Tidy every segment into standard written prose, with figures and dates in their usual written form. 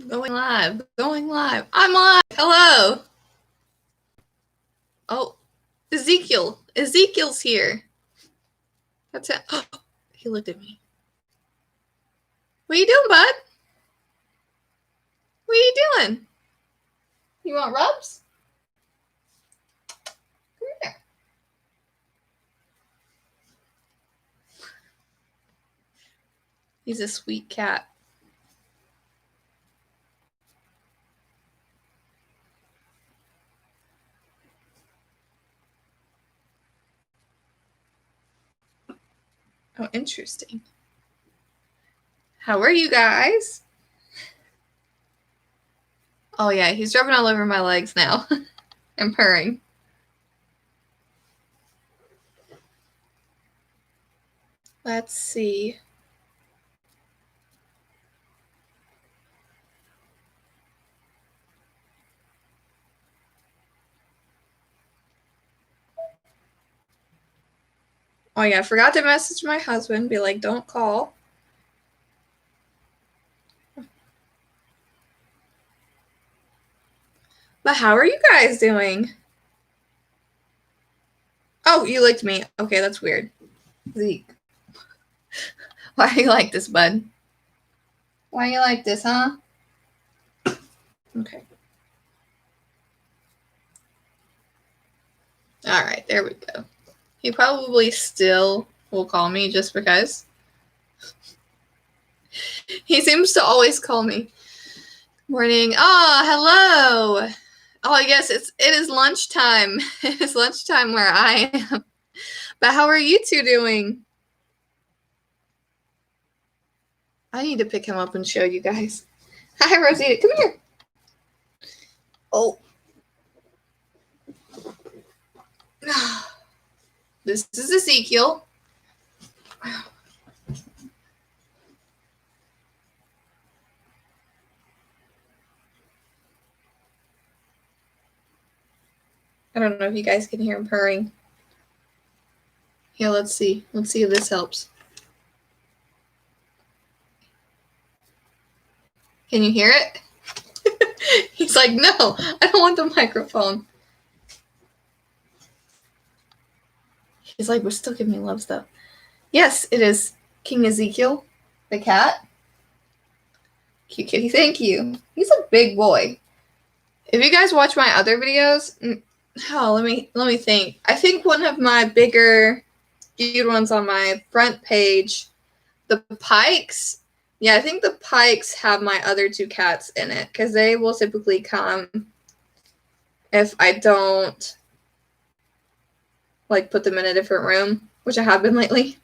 Going live. Going live. I'm live. Hello. Oh, Ezekiel. Ezekiel's here. That's it. Oh, he looked at me. What are you doing, bud? What are you doing? You want rubs? Come here. He's a sweet cat. Oh, interesting. How are you guys? Oh, yeah, he's rubbing all over my legs now and purring. Let's see. Oh, yeah, I forgot to message my husband. Be like, don't call. But how are you guys doing? Oh, you licked me. Okay, that's weird. Zeke. Why do you like this, bud? Why you like this, huh? Okay. All right, there we go. He probably still will call me just because. He seems to always call me. Morning. Oh, hello. Oh, yes, it is lunchtime. It is lunchtime where I am. But how are you two doing? I need to pick him up and show you guys. Hi, Rosita. Come here. Oh. This is Ezekiel. I don't know if you guys can hear him purring. Yeah, let's see. Let's see if this helps. Can you hear it? He's like, no, I don't want the microphone. He's like, we're still giving me love stuff. Yes, it is King Ezekiel, the cat. Cute kitty, thank you. He's a big boy. If you guys watch my other videos, let me think. I think one of my bigger viewed ones on my front page, the Pikes. Yeah, I think the Pikes have my other two cats in it because they will typically come if I don't like put them in a different room, which I have been lately.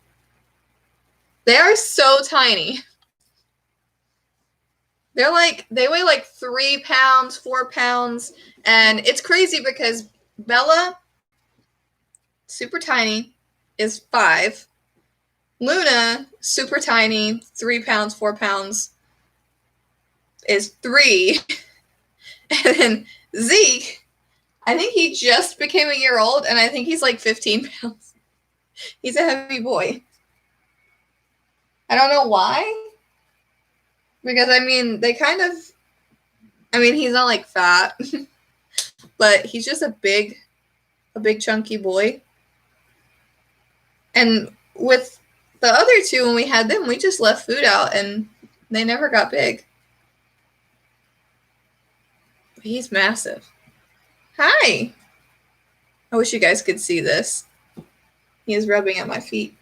They are so tiny. They weigh like 3 pounds, 4 pounds, and it's crazy because Bella, super tiny, is 5. Luna, super tiny, 3 pounds, 4 pounds, is 3. And then Zeke, I think he just became a year old, and I think he's like 15 pounds. He's a heavy boy. I don't know why. Because, I mean, he's not like fat, but he's just a big chunky boy. And with the other two, when we had them, we just left food out and they never got big. But he's massive. Hi. I wish you guys could see this. He is rubbing at my feet.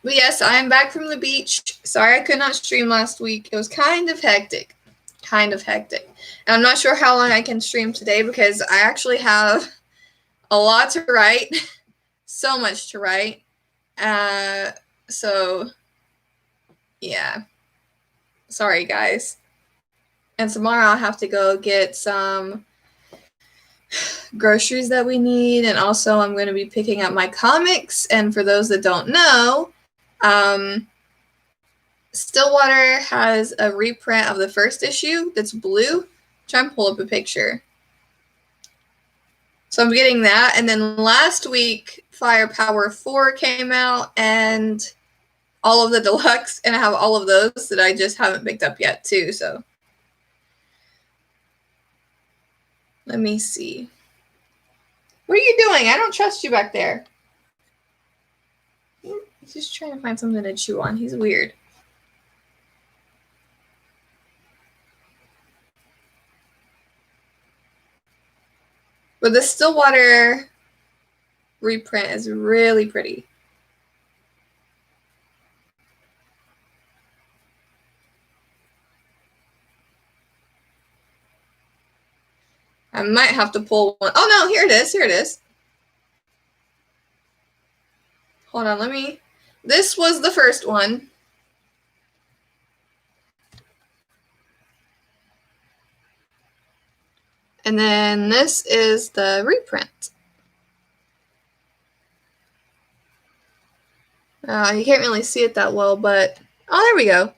But yes, I am back from the beach. Sorry I could not stream last week. It was kind of hectic. And I'm not sure how long I can stream today because I actually have a lot to write. So much to write. So, yeah. Sorry, guys. And tomorrow I'll have to go get some groceries that we need. And also I'm going to be picking up my comics. And for those that don't know, Stillwater has a reprint of the first issue that's blue. Try and pull up a picture. So I'm getting that. And then last week, Firepower 4 came out. And all of the deluxe, and I have all of those that I just haven't picked up yet too. So let me see. What are you doing? I don't trust you back there. He's just trying to find something to chew on. He's weird. But the Stillwater reprint is really pretty. I might have to pull one. Oh no, here it is. Here it is. Hold on, let me. This was the first one. And then this is the reprint. You can't really see it that well, but oh, there we go.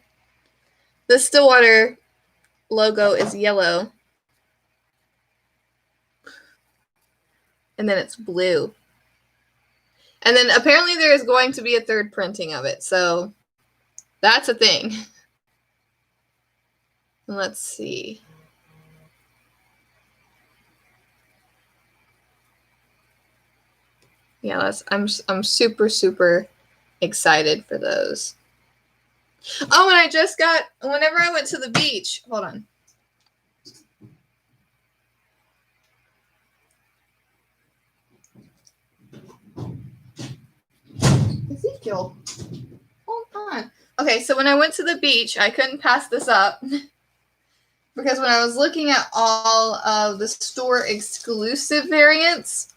The Stillwater logo is yellow. And then it's blue. And then apparently there is going to be a third printing of it. So that's a thing. Let's see. Yeah, I'm super, super excited for those. Oh, and I just got, whenever I went to the beach, hold on. Ezekiel, hold on. Okay, so when I went to the beach, I couldn't pass this up because when I was looking at all of the store exclusive variants,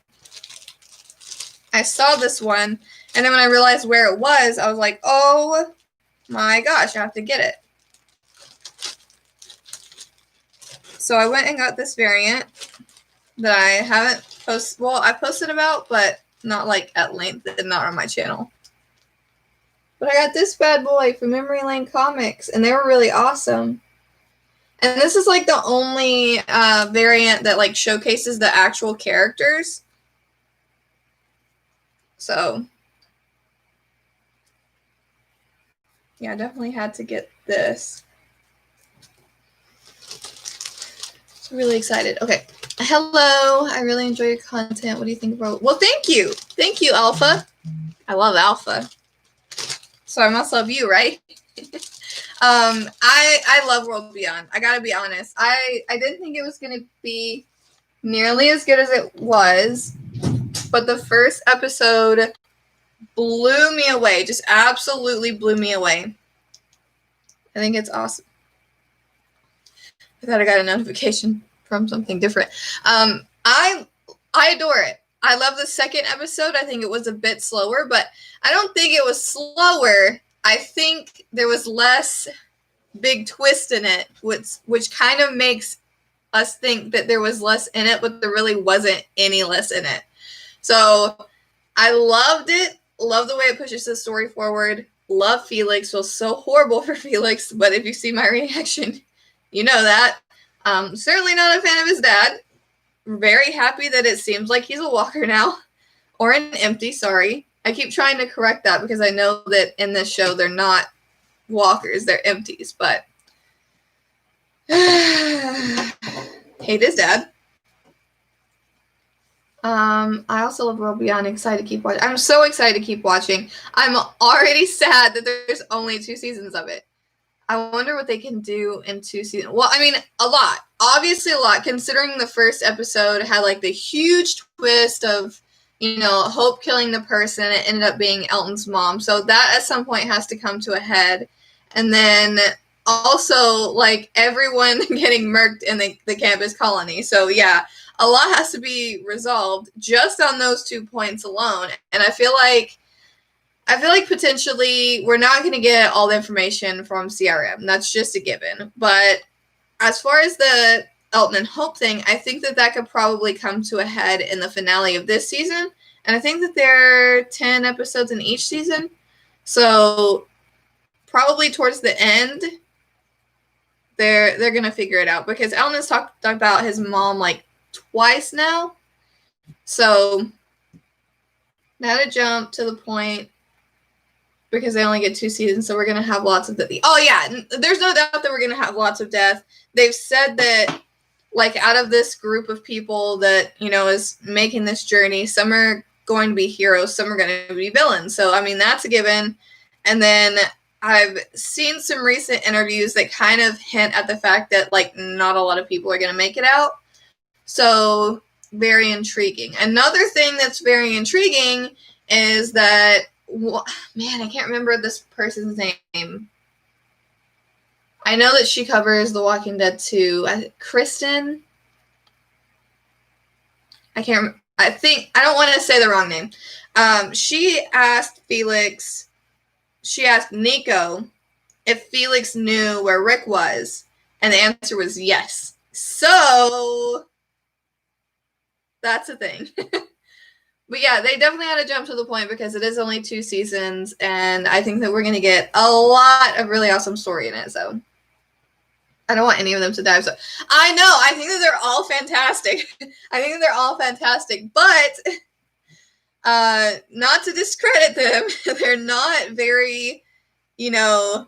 I saw this one, and then when I realized where it was, I was like, oh my gosh, I have to get it. So I went and got this variant that I haven't posted. Well, I posted about, but not like at length and not on my channel. But I got this bad boy from Memory Lane Comics, and they were really awesome. And this is like the only variant that like showcases the actual characters. So yeah, I definitely had to get this. So really excited. Okay. Hello. I really enjoy your content. What do you think about? Well, thank you. Thank you, Alpha. I love Alpha. So I must love you, right? I love World Beyond. I gotta be honest. I didn't think it was gonna be nearly as good as it was, but the first episode blew me away. Just absolutely blew me away. I think it's awesome. I thought I got a notification from something different. I adore it. I love the second episode. I think it was a bit slower, but I don't think it was slower. I think there was less big twist in it, which kind of makes us think that there was less in it, but there really wasn't any less in it. So I loved it. Love the way it pushes the story forward. Love Felix. Feel so horrible for Felix, but if you see my reaction, you know that. Certainly not a fan of his dad. Very happy that it seems like he's a walker now. Or an empty, sorry. I keep trying to correct that because I know that in this show they're not walkers, they're empties, but hate his dad. I also love World Beyond. Excited to keep watching. I'm so excited to keep watching. I'm already sad that there's only 2 seasons of it. I wonder what they can do in 2 seasons. Well, I mean, a lot. Obviously a lot, considering the first episode had like the huge twist of, you know, Hope killing the person. It ended up being Elton's mom. So that at some point has to come to a head. And then also like everyone getting murked in the campus colony. So yeah, a lot has to be resolved just on those 2 points alone. And I feel like potentially we're not going to get all the information from CRM. That's just a given. But as far as the Elton and Hope thing, I think that could probably come to a head in the finale of this season. And I think that there are 10 episodes in each season. So probably towards the end, they're going to figure it out. Because Elton has talked about his mom like twice now. So that'll jump to the point because they only get 2 seasons, so we're going to have lots of death. Oh, yeah, there's no doubt that we're going to have lots of death. They've said that, like, out of this group of people that, you know, is making this journey, some are going to be heroes, some are going to be villains. So, I mean, that's a given. And then I've seen some recent interviews that kind of hint at the fact that, like, not a lot of people are going to make it out. So, very intriguing. Another thing that's very intriguing is that, man, I can't remember this person's name. I know that she covers The Walking Dead too. Kristen? I can't. I don't want to say the wrong name. She asked Nico if Felix knew where Rick was, and the answer was yes. So that's a thing. But yeah, they definitely had to jump to the point because it is only 2 seasons, and I think that we're going to get a lot of really awesome story in it. So I don't want any of them to die. So I know, I think that they're all fantastic. But not to discredit them, they're not very, you know,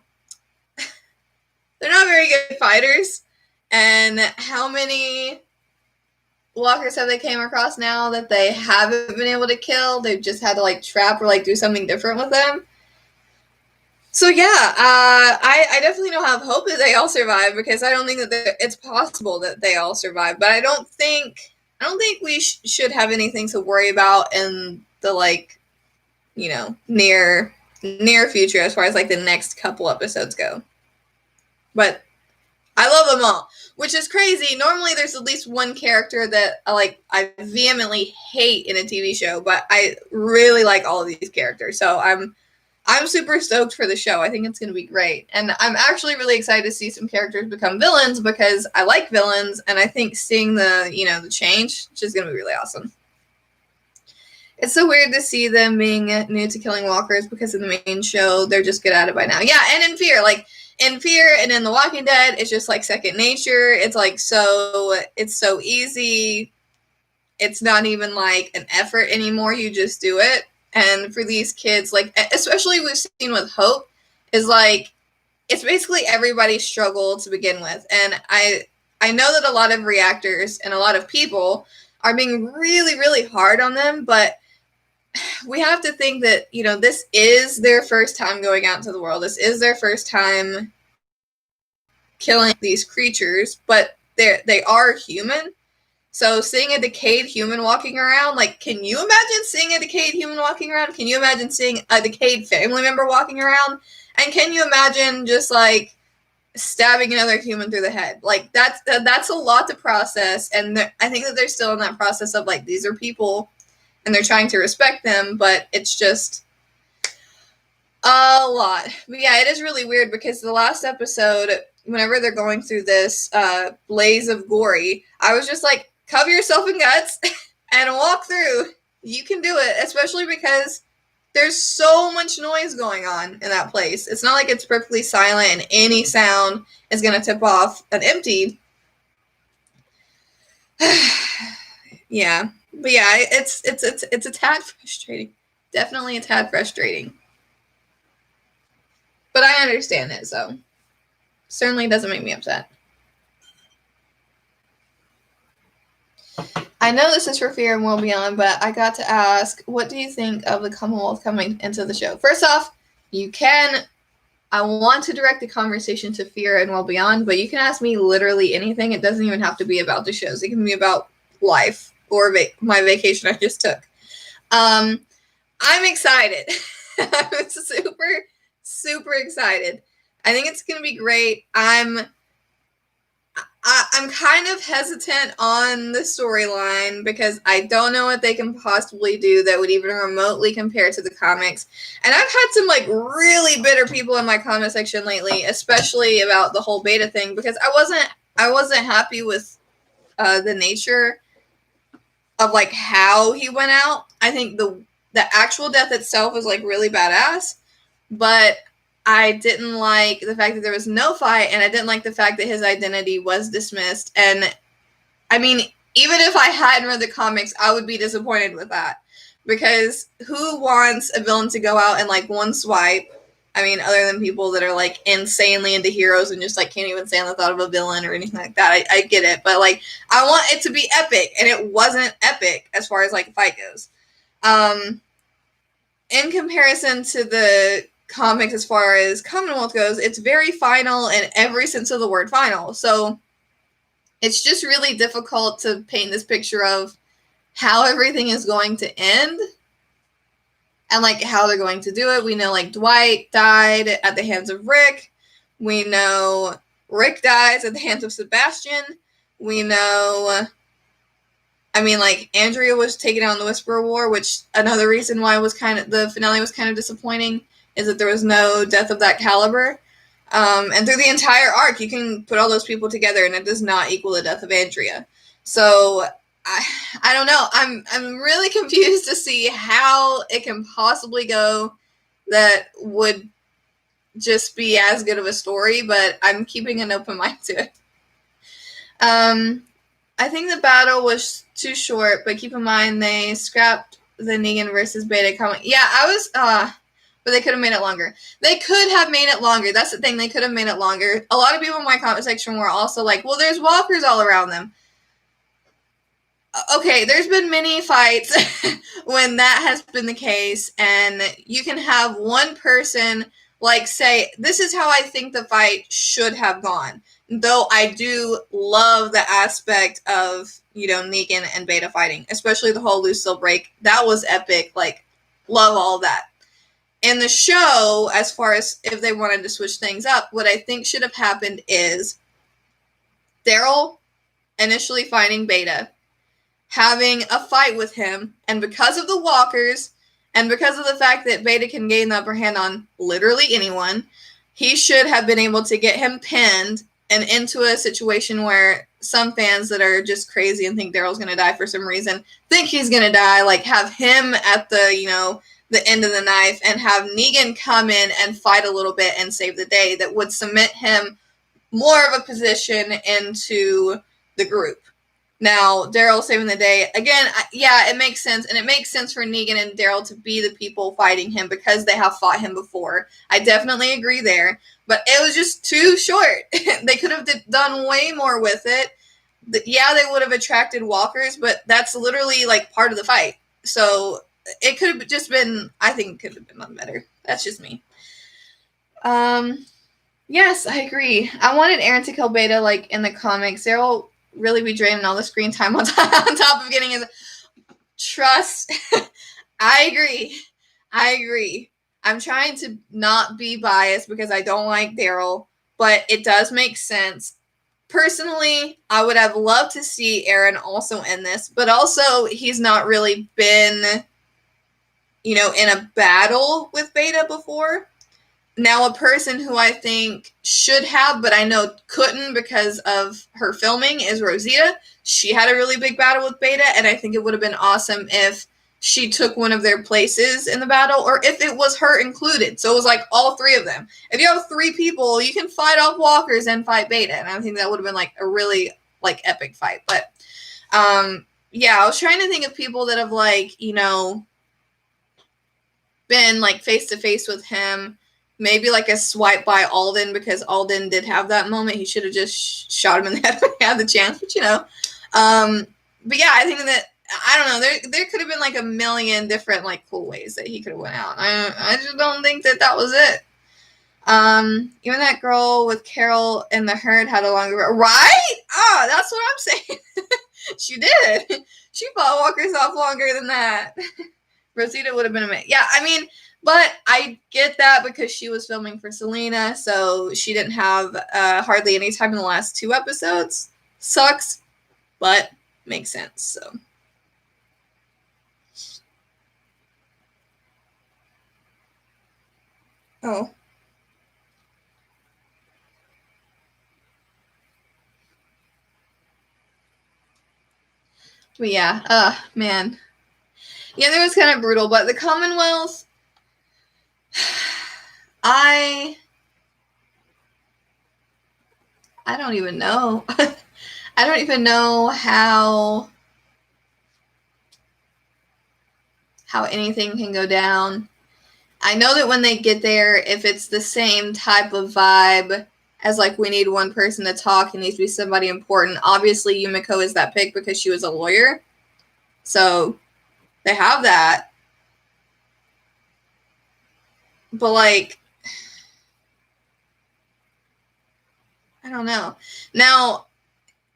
they're not very good fighters. And how many walkers have they came across now that they haven't been able to kill? They've just had to, like, trap or, like, do something different with them. So yeah, I definitely don't have hope that they all survive, because I don't think that it's possible that they all survive. But I don't think we should have anything to worry about in the, like, you know, near future as far as, like, the next couple episodes go. But I love them all, which is crazy. Normally there's at least one character that I vehemently hate in a TV show, but I really like all of these characters. So I'm super stoked for the show. I think it's going to be great. And I'm actually really excited to see some characters become villains, because I like villains, and I think seeing the, you know, the change is just going to be really awesome. It's so weird to see them being new to killing walkers, because in the main show, they're just good at it by now. Yeah, and in Fear, and in The Walking Dead, it's just, like, second nature. It's, like, it's so easy. It's not even, like, an effort anymore. You just do it. And for these kids, like, especially we've seen with Hope, is, like, it's basically everybody's struggle to begin with. And I know that a lot of reactors and a lot of people are being really, really hard on them, but we have to think that, you know, this is their first time going out into the world. This is their first time killing these creatures, but they are human. So seeing a decayed human walking around, like, can you imagine seeing a decayed human walking around? Can you imagine seeing a decayed family member walking around? And can you imagine just, like, stabbing another human through the head? Like, that's a lot to process. And I think that they're still in that process of, like, these are people, and they're trying to respect them, but it's just a lot. But yeah, it is really weird, because the last episode, whenever they're going through this blaze of gory, I was just like, cover yourself in guts and walk through. You can do it, especially because there's so much noise going on in that place. It's not like it's perfectly silent and any sound is going to tip off an empty. Yeah. But yeah, it's a tad frustrating. Definitely a tad frustrating. But I understand it, so certainly doesn't make me upset. I know this is for Fear and World Beyond, but I got to ask, what do you think of the Commonwealth coming into the show? First off, I want to direct the conversation to Fear and World Beyond, but you can ask me literally anything. It doesn't even have to be about the shows. It can be about life or my vacation I just took. I'm excited. I'm super, super excited. I think it's going to be great. I'm kind of hesitant on the storyline, because I don't know what they can possibly do that would even remotely compare to the comics. And I've had some, like, really bitter people in my comment section lately, especially about the whole beta thing, because I wasn't happy with the nature of, like, how he went out. I think the actual death itself was, like, really badass, but I didn't like the fact that there was no fight, and I didn't like the fact that his identity was dismissed. And, I mean, even if I hadn't read the comics, I would be disappointed with that. Because who wants a villain to go out and, like, one swipe, I mean, other than people that are like insanely into heroes and just like can't even stand the thought of a villain or anything like that. I get it, but like I want it to be epic, and it wasn't epic as far as like a fight goes. In comparison to the comics, as far as Commonwealth goes, it's very final in every sense of the word final. So it's just really difficult to paint this picture of how everything is going to end and like how they're going to do it. We know like Dwight died at the hands of Rick. We know Rick dies at the hands of Sebastian. We know, I mean, like Andrea was taken out in the Whisperer War, which another reason why the finale was kind of disappointing is that there was no death of that caliber. And through the entire arc, you can put all those people together, and it does not equal the death of Andrea. So I don't know. I'm really confused to see how it can possibly go that would just be as good of a story, but I'm keeping an open mind to it. I think the battle was too short, but keep in mind they scrapped the Negan versus Beta comic. Yeah, but they could have made it longer. They could have made it longer. That's the thing. They could have made it longer. A lot of people in my comment section were also like, well, there's walkers all around them. Okay, there's been many fights when that has been the case, and you can have one person like say, this is how I think the fight should have gone. Though I do love the aspect of, Negan and Beta fighting, especially the whole Lucille break. That was epic. Like, love all that. In the show, as far as if they wanted to switch things up, what I think should have happened is Daryl initially fighting Beta, having a fight with him, and because of the walkers, and because of the fact that Beta can gain the upper hand on literally anyone, he should have been able to get him pinned and into a situation where some fans that are just crazy and think Daryl's going to die for some reason think he's going to die, like have him at the, the end of the knife, and have Negan come in and fight a little bit and save the day that would cement him more of a position into the group. Now, Daryl saving the day, again, yeah, it makes sense. And it makes sense for Negan and Daryl to be the people fighting him because they have fought him before. I definitely agree there. But it was just too short. They could have done way more with it. Yeah, they would have attracted walkers, but that's literally like part of the fight. So it could have just been, I think it could have been done better. That's just me. Yes, I agree. I wanted Aaron to kill Beta like in the comics. Daryl really be draining all the screen time on top of getting his trust. I agree. I'm trying to not be biased because I don't like Daryl, but it does make sense. Personally, I would have loved to see Aaron also in this, but also he's not really been, in a battle with Beta before. Now, a person who I think should have, but I know couldn't because of her filming, is Rosita. She had a really big battle with Beta, and I think it would have been awesome if she took one of their places in the battle, or if it was her included. So it was like all three of them. If you have three people, you can fight off walkers and fight Beta, and I think that would have been like a really like epic fight. But yeah, I was trying to think of people that have like, been like face to face with him. Maybe like a swipe by Alden, because Alden did have that moment. He should have just shot him in the head when he had the chance, but but yeah, I think that, I don't know, there could have been like a million different like cool ways that he could have went out. I just don't think that was it. Even that girl with Carol in the herd had a longer, right? Oh, that's what I'm saying. She did. She fought walkers off longer than that. Rosita would have been amazing. Yeah, I mean, but I get that because she was filming for Selena, so she didn't have hardly any time in the last 2 episodes. Sucks, but makes sense. So. Oh. But yeah, man. Yeah, that was kind of brutal, but the Commonwealth, I don't even know. I don't even know how anything can go down. I know that when they get there, if it's the same type of vibe as like we need one person to talk, it needs to be somebody important. Obviously, Yumiko is that pick because she was a lawyer. So they have that. But like, I don't know. Now,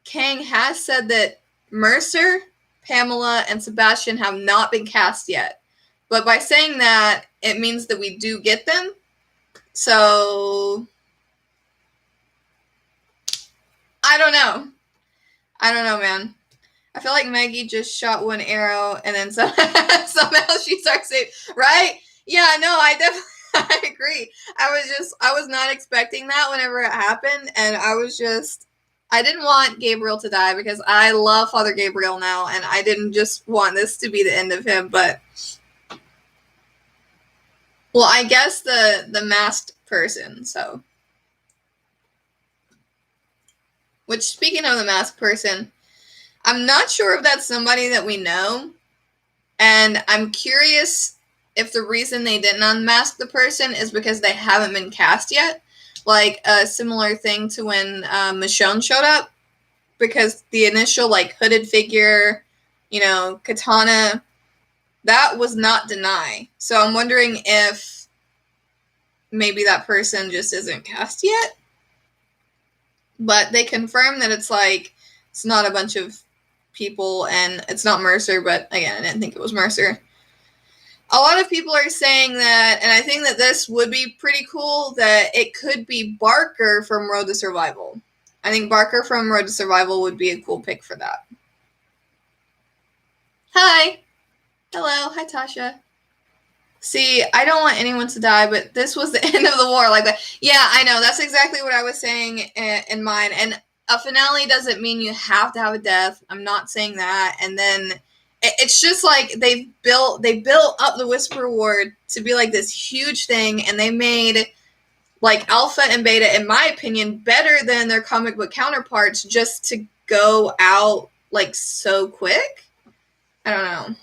Kang has said that Mercer, Pamela, and Sebastian have not been cast yet. But by saying that, it means that we do get them. So, I don't know. I don't know, man. I feel like Maggie just shot one arrow and then somehow she starts saying, right? Yeah, no, I definitely I agree. I was not expecting that whenever it happened, and I didn't want Gabriel to die because I love Father Gabriel now, and I didn't just want this to be the end of him, but well, I guess the masked person, so. Which, speaking of the masked person, I'm not sure if that's somebody that we know, and I'm curious if the reason they didn't unmask the person is because they haven't been cast yet. Like a similar thing to when Michonne showed up, because the initial like hooded figure, katana, that was not Deny. So I'm wondering if maybe that person just isn't cast yet. But they confirmed that it's not a bunch of people, and it's not Mercer, but again, I didn't think it was Mercer. A lot of people are saying that, and I think that this would be pretty cool, that it could be Barker from Road to Survival. I think Barker from Road to Survival would be a cool pick for that. Hi. Hello. Hi, Tasha. See, I don't want anyone to die, but this was the end of the war like that. Yeah, I know. That's exactly what I was saying in mine. And a finale doesn't mean you have to have a death. I'm not saying that. And then it's just like they built up the Whisper Ward to be like this huge thing, and they made like Alpha and Beta, in my opinion, better than their comic book counterparts just to go out like so quick. I don't know.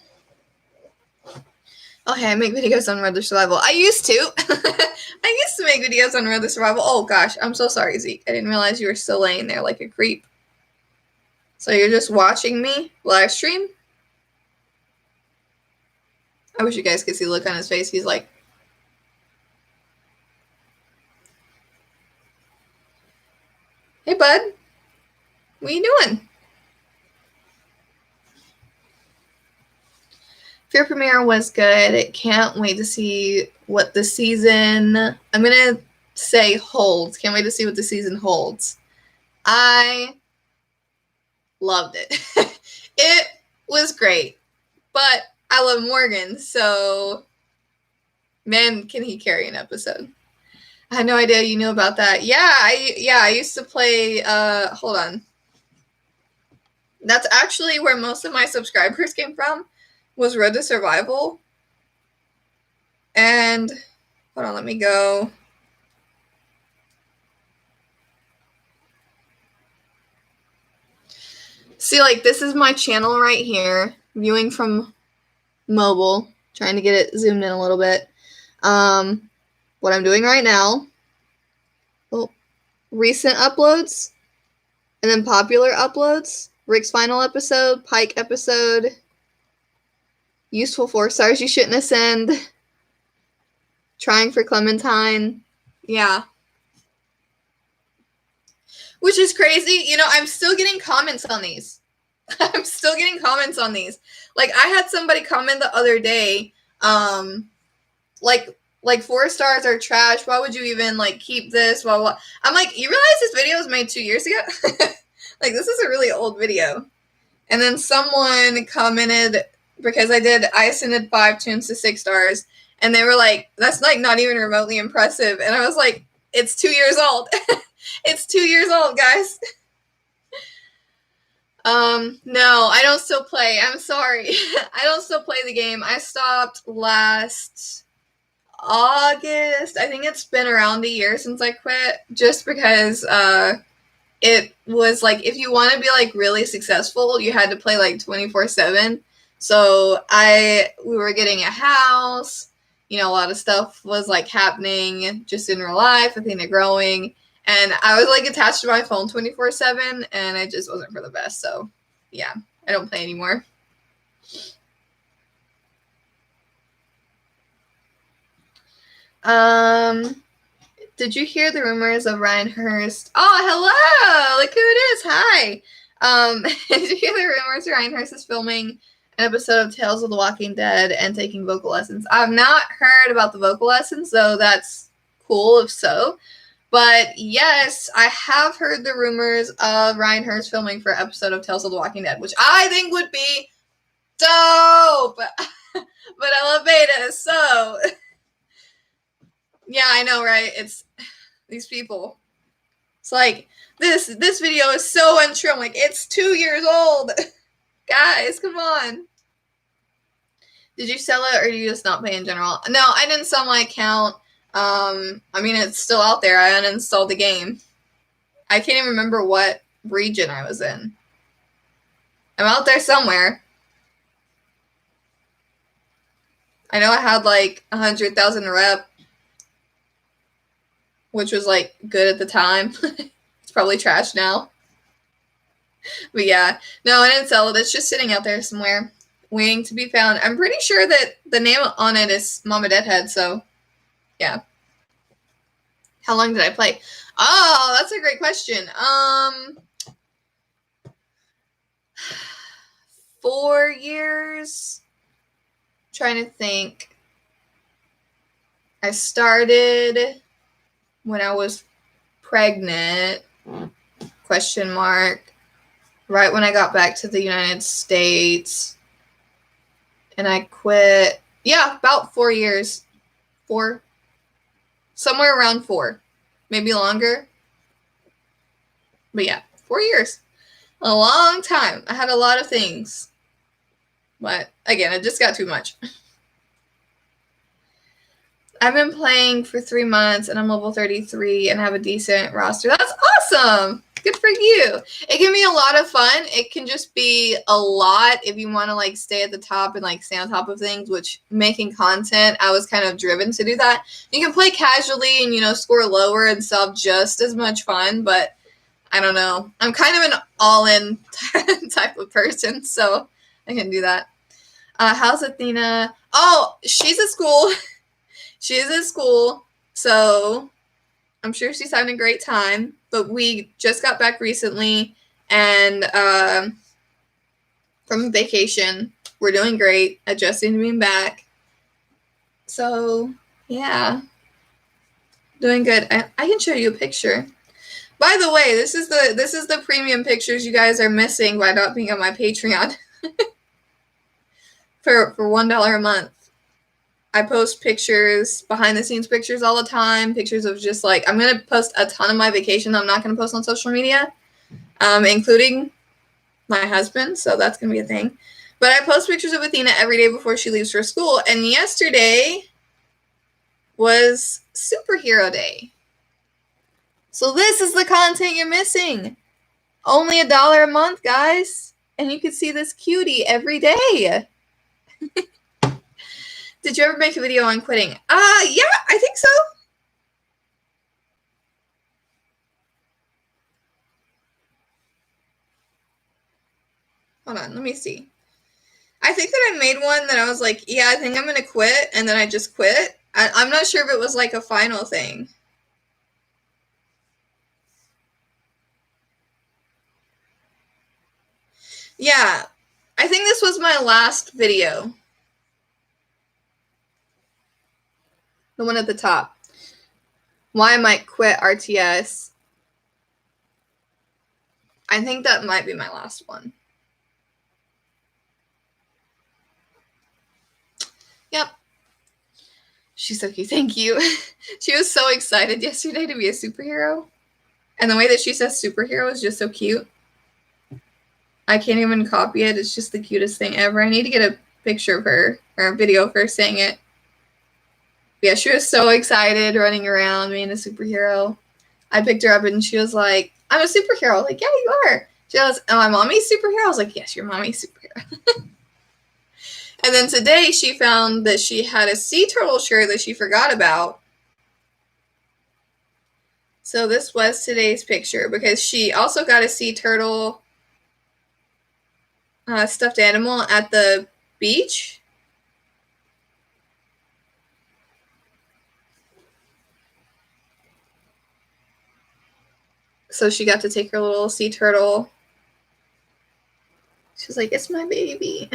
Okay, I make videos on Road to Survival. I used to. I used to make videos on Road to Survival. Oh gosh, I'm so sorry, Zeke. I didn't realize you were still laying there like a creep. So you're just watching me live stream? I wish you guys could see the look on his face. He's like, hey bud, what are you doing? Fear premiere was good. Can't wait to see what the season, I'm going to say holds. Can't wait to see what the season holds. I loved it. It was great. But I love Morgan, so man, can he carry an episode. I had no idea you knew about that. Yeah, I used to play, hold on. That's actually where most of my subscribers came from, was Road to Survival. And, hold on, let me go. See, like, this is my channel right here, viewing from mobile, trying to get it zoomed in a little bit. What I'm doing right now, recent uploads, and then popular uploads, Rick's final episode, Pike episode, useful 4 stars you shouldn't ascend, trying for Clementine, yeah. Which is crazy, I'm still getting comments on these. I'm still getting comments on these. Like, I had somebody comment the other day, like 4 stars are trash. Why would you even like keep this? Blah, blah. I'm like, you realize this video was made 2 years ago? Like, this is a really old video. And then someone commented, because I ascended 5 tunes to 6 stars, and they were like, that's like not even remotely impressive. And I was like, it's 2 years old. It's 2 years old, guys. No, I don't still play. I'm sorry. I don't still play the game. I stopped last August. I think it's been around a year since I quit, just because it was like, if you want to be like really successful, you had to play like 24/7. So we were getting a house, you know, a lot of stuff was like happening just in real life, Athena growing, and I was like attached to my phone 24/7, and it just wasn't for the best. So yeah, I don't play anymore. Did you hear the rumors of Ryan Hurst? Oh, hello! Look who it is. Hi. Did you hear the rumors Ryan Hurst is filming an episode of Tales of the Walking Dead and taking vocal lessons? I've not heard about the vocal lessons, though that's cool if so. But yes, I have heard the rumors of Ryan Hurst filming for an episode of Tales of the Walking Dead, which I think would be dope. But I love beta, so yeah, I know, right? It's these people. It's like this video is so untrue. I'm like, it's 2 years old. Guys, come on. Did you sell it or do you just not play in general? No, I didn't sell my account. I mean, it's still out there. I uninstalled the game. I can't even remember what region I was in. I'm out there somewhere. I know I had like 100,000 rep, which was like good at the time. It's probably trash now. But yeah, no, I didn't sell it. It's just sitting out there somewhere, waiting to be found. I'm pretty sure that the name on it is MamaDeadHead, so yeah. How long did I play? Oh, that's a great question. 4 years. I'm trying to think. I started when I was pregnant, ? Right when I got back to the United States. And I quit, yeah, about 4 years. 4. Somewhere around 4. Maybe longer. But yeah, 4 years. A long time. I had a lot of things. But again, it just got too much. I've been playing for 3 months and I'm level 33 and have a decent roster. That's awesome. Good for you. It can be a lot of fun. It can just be a lot if you want to like stay at the top and like stay on top of things, which making content, I was kind of driven to do that. You can play casually and, you know, score lower and still have just as much fun, but I don't know. I'm kind of an all-in type of person, so I can do that. How's Athena? Oh, she's at school. She is at school, so I'm sure she's having a great time. But we just got back recently, and from vacation, we're doing great, adjusting to being back. So yeah, doing good. I can show you a picture. By the way, this is the premium pictures you guys are missing by not being on my Patreon. for $1 a month. I post pictures, behind the scenes pictures all the time, pictures of just like, I'm going to post a ton of my vacation I'm not going to post on social media, including my husband, so that's going to be a thing. But I post pictures of Athena every day before she leaves for school, and yesterday was Superhero Day. So this is the content you're missing. Only $1 a month, guys, and you can see this cutie every day. Did you ever make a video on quitting? Yeah, I think so. Hold on, let me see. I think that I made one that I was like, yeah, I think I'm going to quit, and then I just quit. I'm not sure if it was like a final thing. Yeah, I think this was my last video. The one at the top. Why I might quit RTS. I think that might be my last one. Yep. She's so cute. Thank you. She was so excited yesterday to be a superhero. And the way that she says superhero is just so cute. I can't even copy it. It's just the cutest thing ever. I need to get a picture of her, or a video of her saying it. Yeah, she was so excited running around being a superhero. I picked her up and she was like, I'm a superhero. I was like, yeah, you are. She goes, am I mommy's superhero? I was like, yes, you're mommy's superhero. And then today she found that she had a sea turtle shirt that she forgot about. So this was today's picture because she also got a sea turtle stuffed animal at the beach. So she got to take her little sea turtle. She was like, it's my baby.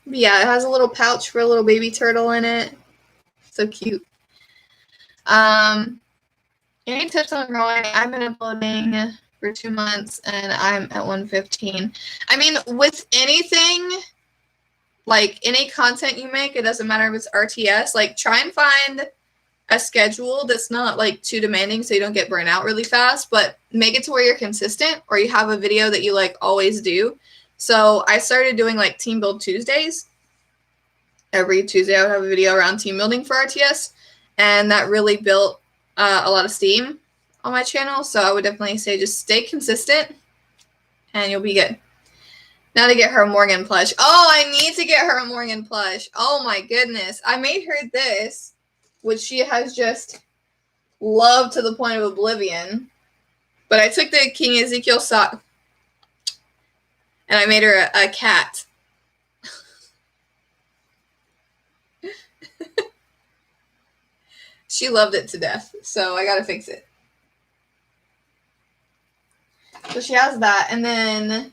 But yeah, it has a little pouch for a little baby turtle in it. So cute. Any tips on growing? I've been uploading for 2 months and I'm at 115. I mean, with anything, like any content you make, it doesn't matter if it's RTS, like try and find a schedule that's not like too demanding so you don't get burnt out really fast, but make it to where you're consistent or you have a video that you like always do. So I started doing like team build Tuesdays. Every Tuesday I would have a video around team building for RTS, and that really built a lot of steam on my channel. So I would definitely say just stay consistent and you'll be good. Now to get her a Morgan plush. Oh, I need to get her a Morgan plush. Oh my goodness. I made her this, which she has just loved to the point of oblivion. But I took the King Ezekiel sock and I made her a cat. She loved it to death, so I gotta fix it. So she has that, and then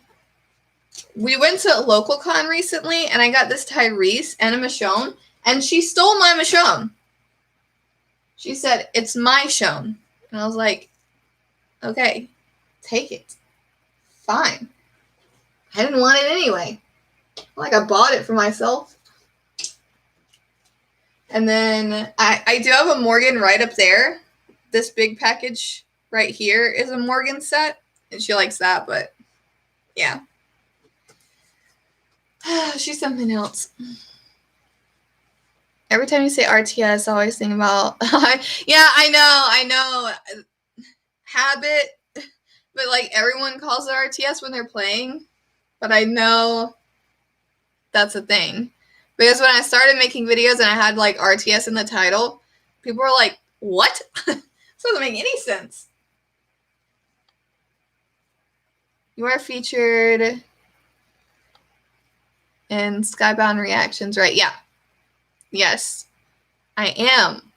we went to LocalCon recently, and I got this Tyrese and a Michonne, and she stole my Michonne. She said, it's my Michonne. And I was like, okay, take it. Fine. I didn't want it anyway. Like, I bought it for myself. And then I do have a Morgan right up there. This big package right here is a Morgan set. And she likes that, but yeah. She's something else. Every time you say RTS, I always think about... yeah, I know. Habit. But, like, everyone calls it RTS when they're playing. But I know that's a thing. Because when I started making videos and I had, like, RTS in the title, people were like, what? This doesn't make any sense. You are featured in Skybound Reactions, right? Yeah. Yes, I am.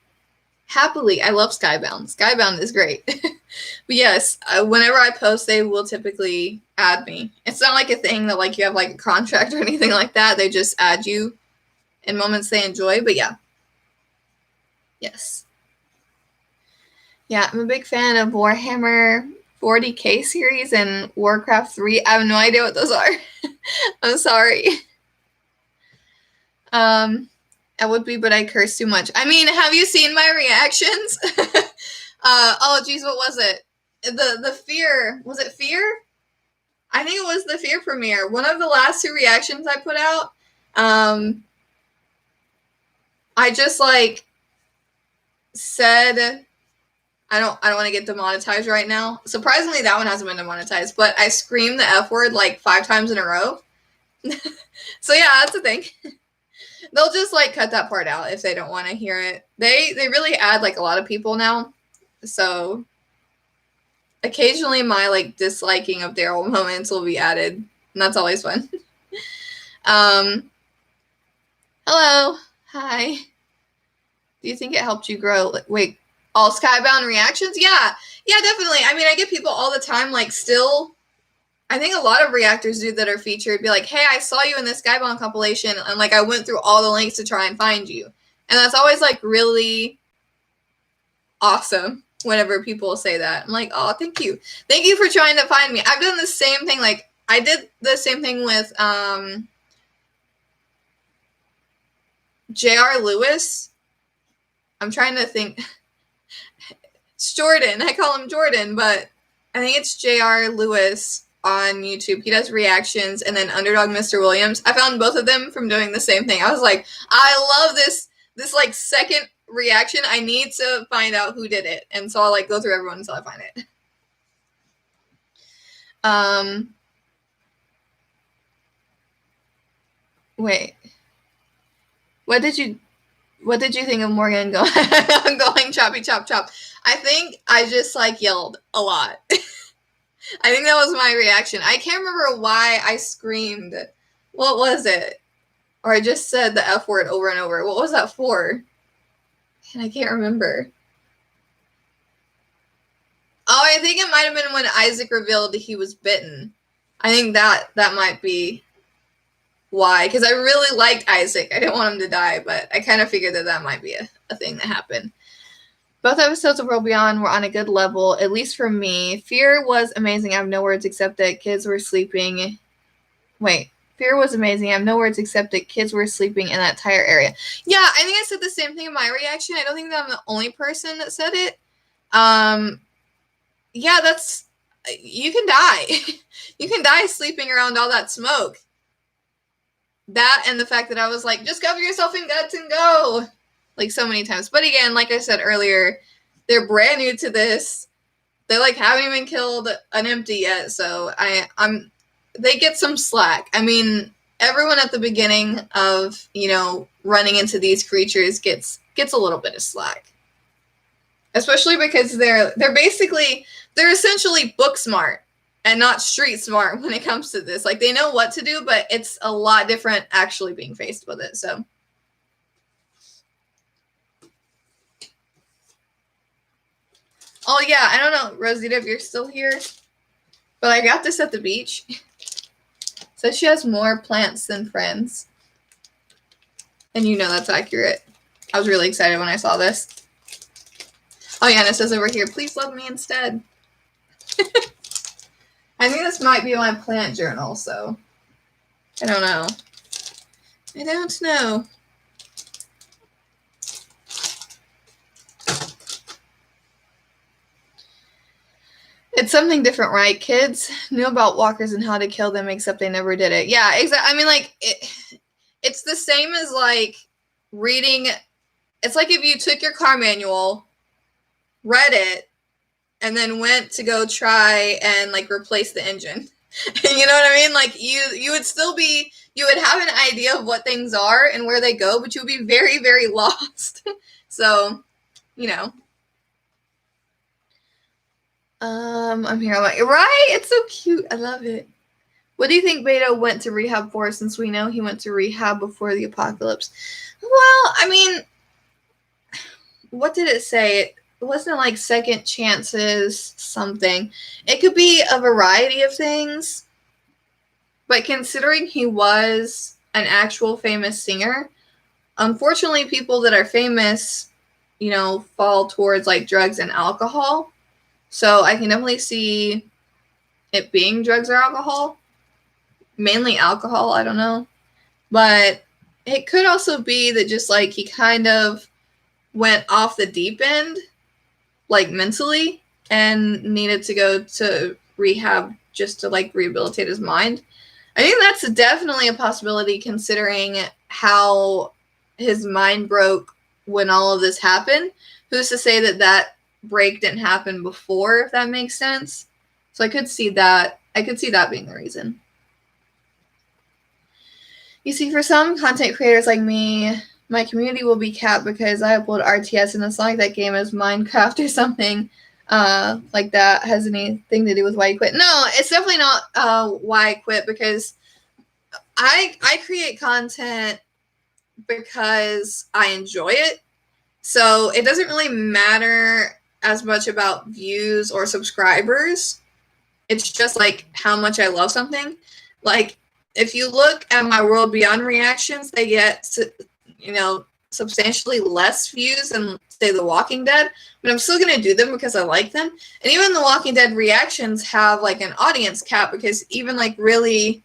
Happily, I love Skybound. Skybound is great. But yes, whenever I post, they will typically add me. It's not like a thing that, like, you have, like, a contract or anything like that. They just add you in moments they enjoy, but yeah. Yes. Yeah, I'm a big fan of Warhammer 40K series and Warcraft 3. I have no idea what those are. I'm sorry. I would be, but I curse too much. I mean, have you seen my reactions? Oh, geez, what was it? The Fear. Was it Fear? I think it was the Fear premiere. One of the last 2 reactions I put out. I just, like, said... I don't want to get demonetized right now. Surprisingly, that one hasn't been demonetized, but I screamed the F word like 5 times in a row. So yeah, that's the thing. They'll just like cut that part out if they don't want to hear it. They really add like a lot of people now. So occasionally my like disliking of Daryl moments will be added, and that's always fun. Hello. Hi. Do you think it helped you grow? Wait, all Skybound reactions? Yeah, definitely. I mean, I get people all the time, like, still, I think a lot of reactors do that are featured, be like, hey, I saw you in this Skybound compilation, and, like, I went through all the links to try and find you. And that's always, like, really awesome whenever people say that. I'm like, oh, thank you. Thank you for trying to find me. I've done the same thing, like, I did the same thing with, J.R. Lewis. I'm trying to think... It's Jordan. I call him Jordan, but I think it's J.R. Lewis on YouTube. He does reactions, and then Underdog Mr. Williams. I found both of them from doing the same thing. I was like, I love this like second reaction. I need to find out who did it. And so I'll like go through everyone until I find it. Wait. What did you think of Morgan going choppy chop chop? I think I just like yelled a lot. I think that was my reaction. I can't remember why I screamed. What was it? Or I just said the F word over and over. What was that for? And I can't remember. Oh, I think it might have been when Isaac revealed he was bitten. I think that might be why. Because I really liked Isaac. I didn't want him to die, but I kind of figured that might be a thing that happened. Both episodes of World Beyond were on a good level, at least for me. Fear was amazing. I have no words except that kids were sleeping. Wait. Fear was amazing. I have no words except that kids were sleeping in that entire area. Yeah, I think I said the same thing in my reaction. I don't think that I'm the only person that said it. Yeah, that's... You can die. You can die sleeping around all that smoke. That and the fact that I was like, just cover yourself in guts and go. Like, so many times. But again, like I said earlier, they're brand new to this. They, like, haven't even killed an empty yet. So, they get some slack. I mean, everyone at the beginning of, you know, running into these creatures gets a little bit of slack. Especially because they're essentially book smart and not street smart when it comes to this. Like, they know what to do, but it's a lot different actually being faced with it. So, oh yeah, I don't know, Rosita, if you're still here, but I got this at the beach. Says she has more plants than friends. And you know that's accurate. I was really excited when I saw this. Oh yeah, and it says over here, please love me instead. I think this might be my plant journal, so I don't know. I don't know. It's something different, right? Kids knew about walkers and how to kill them, except they never did it. Yeah, exactly. I mean, like, it's the same as, like, reading. It's like if you took your car manual, read it, and then went to go try and, like, replace the engine. You know what I mean? Like, you would still be, you would have an idea of what things are and where they go, but you would be very, very lost. So, you know. I'm here. I'm like, right? It's so cute. I love it. What do you think Beto went to rehab for, since we know he went to rehab before the apocalypse? Well, I mean, what did it say? It wasn't like second chances something. It could be a variety of things. But considering he was an actual famous singer, unfortunately people that are famous, you know, fall towards like drugs and alcohol. So I can definitely see it being drugs or alcohol. Mainly alcohol, I don't know. But it could also be that just like he kind of went off the deep end, like mentally, and needed to go to rehab just to like rehabilitate his mind. I think that's definitely a possibility considering how his mind broke when all of this happened. Who's to say that break didn't happen before, if that makes sense? So I could see that. I could see that being the reason. You see, for some content creators like me, my community will be capped because I upload RTS, and it's not like that game is Minecraft or something like that has anything to do with why you quit. No, it's definitely not why I quit, because I create content because I enjoy it. So it doesn't really matter as much about views or subscribers. It's just like how much I love something. Like, if you look at my World Beyond reactions, they get, you know, substantially less views than, say, The Walking Dead. But I'm still going to do them because I like them. And even The Walking Dead reactions have, like, an audience cap, because even, like, really,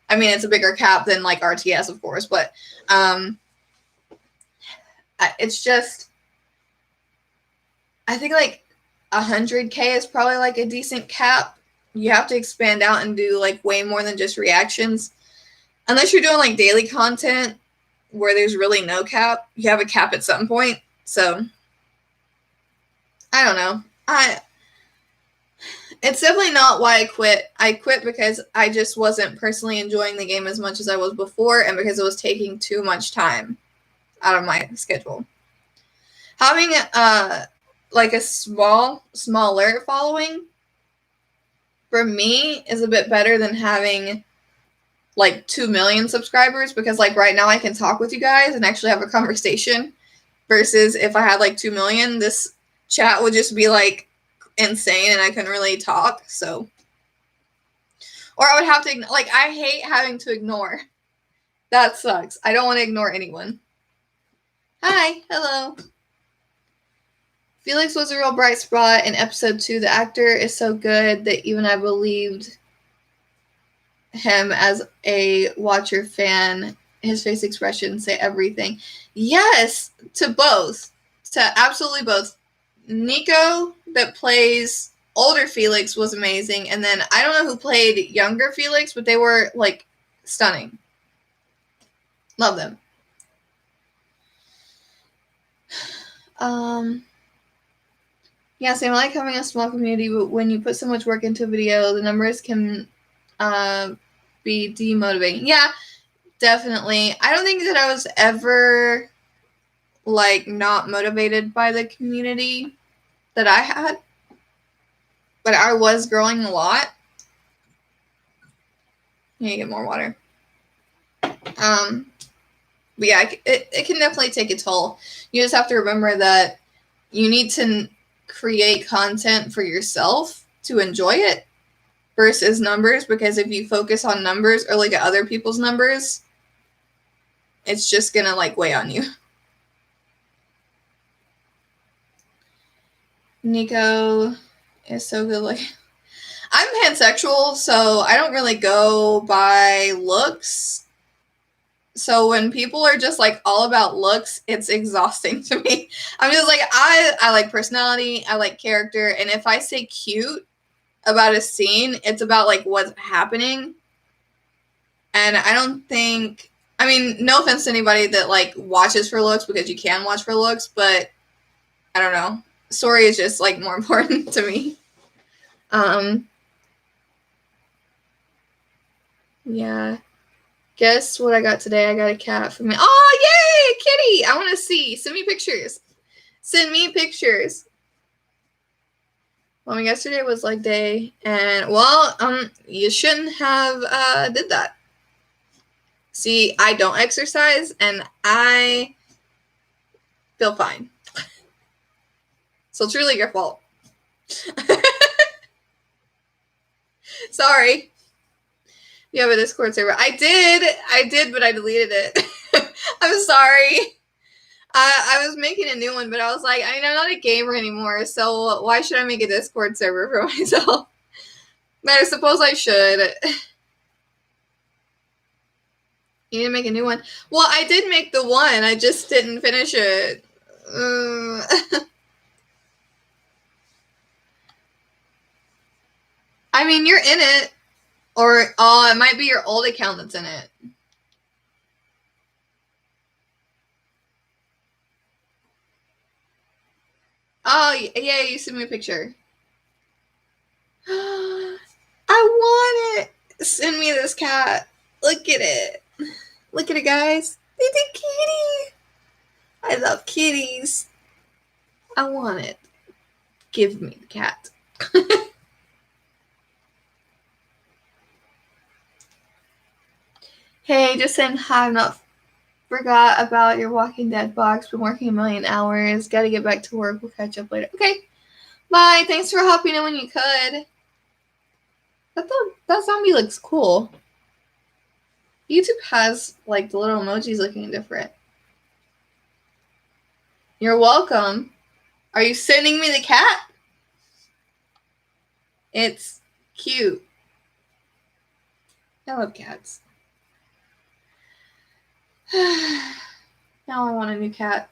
I mean, it's a bigger cap than, like, RTS, of course. But it's just, I think, like, 100K is probably, like, a decent cap. You have to expand out and do, like, way more than just reactions. Unless you're doing, like, daily content where there's really no cap. You have a cap at some point. So, I don't know. It's definitely not why I quit. I quit because I just wasn't personally enjoying the game as much as I was before, and because it was taking too much time out of my schedule. Having like a smaller following for me is a bit better than having like 2 million subscribers, because like right now I can talk with you guys and actually have a conversation, versus if I had like 2 million, this chat would just be like insane and I couldn't really talk. So, or I would have to, like, I hate having to ignore. That sucks. I don't want to ignore anyone. Hi, hello. Felix was a real bright spot in episode 2. The actor is so good that even I believed him as a watcher fan. His face expressions say everything. Yes, to both. To absolutely both. Nico, that plays older Felix, was amazing. And then I don't know who played younger Felix, but they were like stunning. Love them. Yeah, same. I like having a small community, but when you put so much work into a video, the numbers can be demotivating. Yeah, definitely. I don't think that I was ever like not motivated by the community that I had, but I was growing a lot. I need to get more water. But yeah, it can definitely take a toll. You just have to remember that you need to create content for yourself to enjoy it versus numbers, because if you focus on numbers or look at other people's numbers, it's just gonna like weigh on you. Nico is so good. Like, I'm pansexual, so I don't really go by looks. So when people are just like all about looks, it's exhausting to me. I'm just like, I like personality, I like character, and if I say cute about a scene, it's about like what's happening. And I don't think, I mean, no offense to anybody that like watches for looks, because you can watch for looks, but I don't know. Story is just like more important to me. Yeah. Guess what I got today? I got a cat for me. Oh, yay, kitty! I want to see. Send me pictures. Send me pictures. Well, yesterday was leg day, and well, you shouldn't have did that. See, I don't exercise, and I feel fine. So it's really your fault. Sorry. You have a Discord server. I did, but I deleted it. I'm sorry. I was making a new one, but I was like, I mean, I'm not a gamer anymore, so why should I make a Discord server for myself? But I suppose I should. You need to make a new one. Well, I did make the one. I just didn't finish it. I mean, you're in it. Or, oh, it might be your old account that's in it. Oh, yeah, you sent me a picture. I want it. Send me this cat. Look at it. Look at it, guys. It's a kitty. I love kitties. I want it. Give me the cat. Hey, just saying hi. I'm not forgot about your Walking Dead box. Been working a million hours. Got to get back to work. We'll catch up later. Okay. Bye. Thanks for hopping in when you could. That zombie looks cool. YouTube has like the little emojis looking different. You're welcome. Are you sending me the cat? It's cute. I love cats. Now I want a new cat.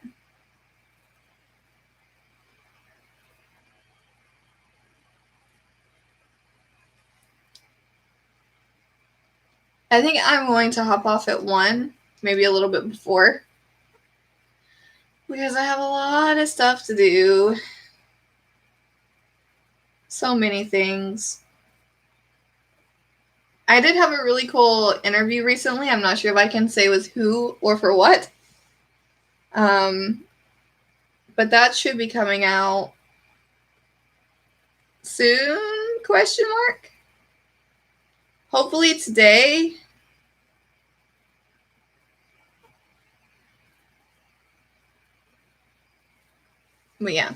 I think I'm going to hop off at 1, maybe a little bit before, because I have a lot of stuff to do. So many things. I did have a really cool interview recently. I'm not sure if I can say with who or for what. But that should be coming out soon, question mark? Hopefully today. But yeah.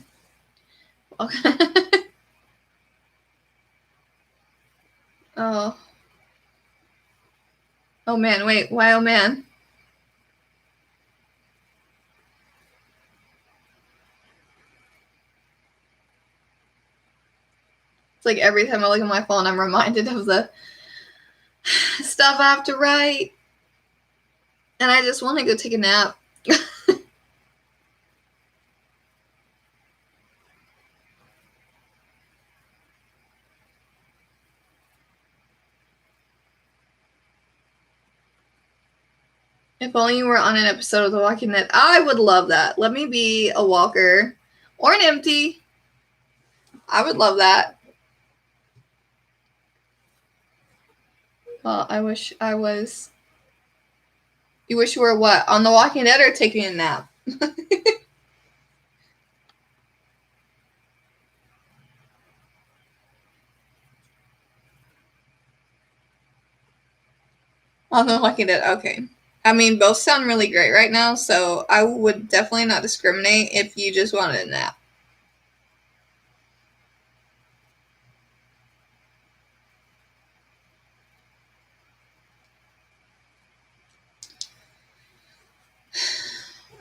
Oh. Oh man, wait, why oh man? It's like every time I look at my phone, I'm reminded of the stuff I have to write. And I just want to go take a nap. If only you were on an episode of The Walking Dead. I would love that. Let me be a walker. Or an empty. I would love that. Well, I wish I was. You wish you were what? On The Walking Dead or taking a nap? On The Walking Dead, okay. I mean, both sound really great right now, so I would definitely not discriminate if you just wanted a nap.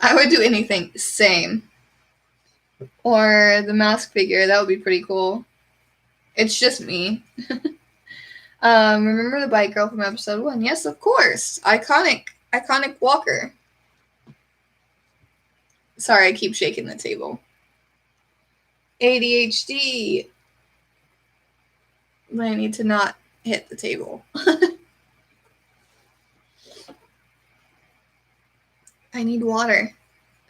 I would do anything. Same. Or the mask figure, that would be pretty cool. It's just me. Remember the bike girl from episode 1? Yes, of course. Iconic walker. Sorry, I keep shaking the table. ADHD. I need to not hit the table. I need water.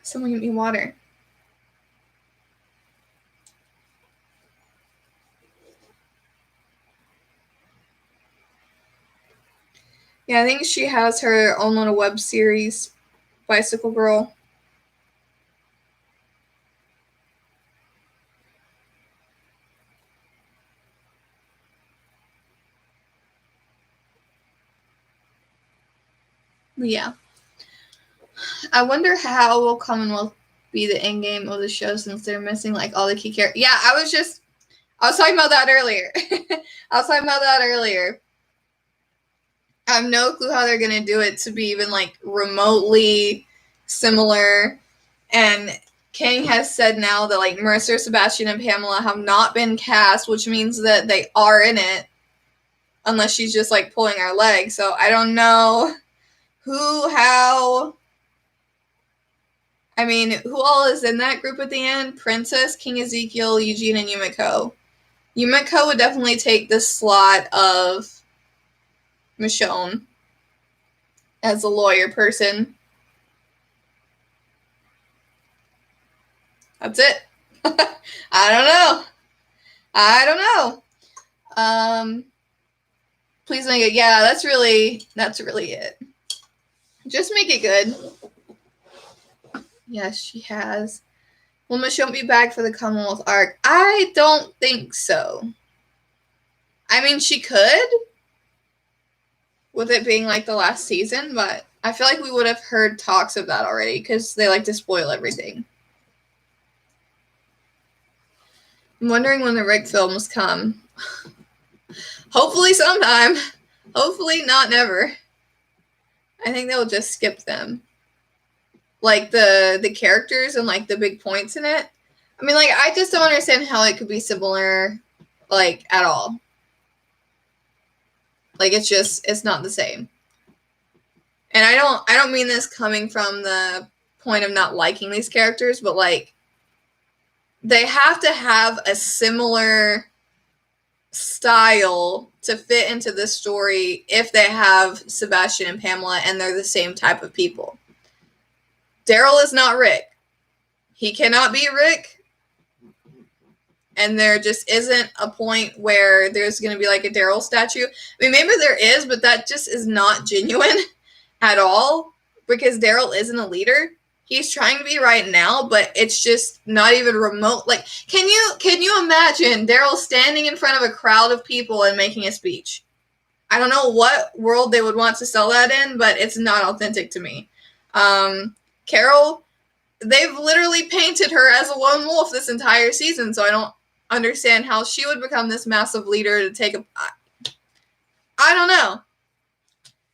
Someone get me water. Yeah, I think she has her own little web series, Bicycle Girl. Yeah. I wonder how will Commonwealth be the end game of the show since they're missing like all the key characters. Yeah, I was talking about that earlier. I have no clue how they're gonna do it to be even like remotely similar. And King has said now that like Mercer, Sebastian, and Pamela have not been cast, which means that they are in it. Unless she's just like pulling our leg. So I don't know who, how. I mean, who all is in that group at the end? Princess, King Ezekiel, Eugene, and Yumiko. Yumiko would definitely take the slot of Michonne as a lawyer person. That's it. I don't know. Please make it. Yeah, that's really it. Just make it good. Yes, she has. Will Michonne be back for the Commonwealth arc? I don't think so. I mean, she could, with it being like the last season, but I feel like we would have heard talks of that already because they like to spoil everything. I'm wondering when the Rick films come. Hopefully sometime. Hopefully not never. I think they'll just skip them. Like the characters and like the big points in it. I mean, like, I just don't understand how it could be similar, like, at all. Like, it's not the same. And I don't mean this coming from the point of not liking these characters, but like, they have to have a similar style to fit into this story if they have Sebastian and Pamela and they're the same type of people. Daryl is not Rick. He cannot be Rick. and there just isn't a point where there's going to be like a Daryl statue. I mean, maybe there is, but that just is not genuine at all, because Daryl isn't a leader. He's trying to be right now, but it's just not even remote. Like, can you imagine Daryl standing in front of a crowd of people and making a speech? I don't know what world they would want to sell that in, but it's not authentic to me. Carol, they've literally painted her as a lone wolf this entire season, so I don't understand how she would become this massive leader to take a... I don't know.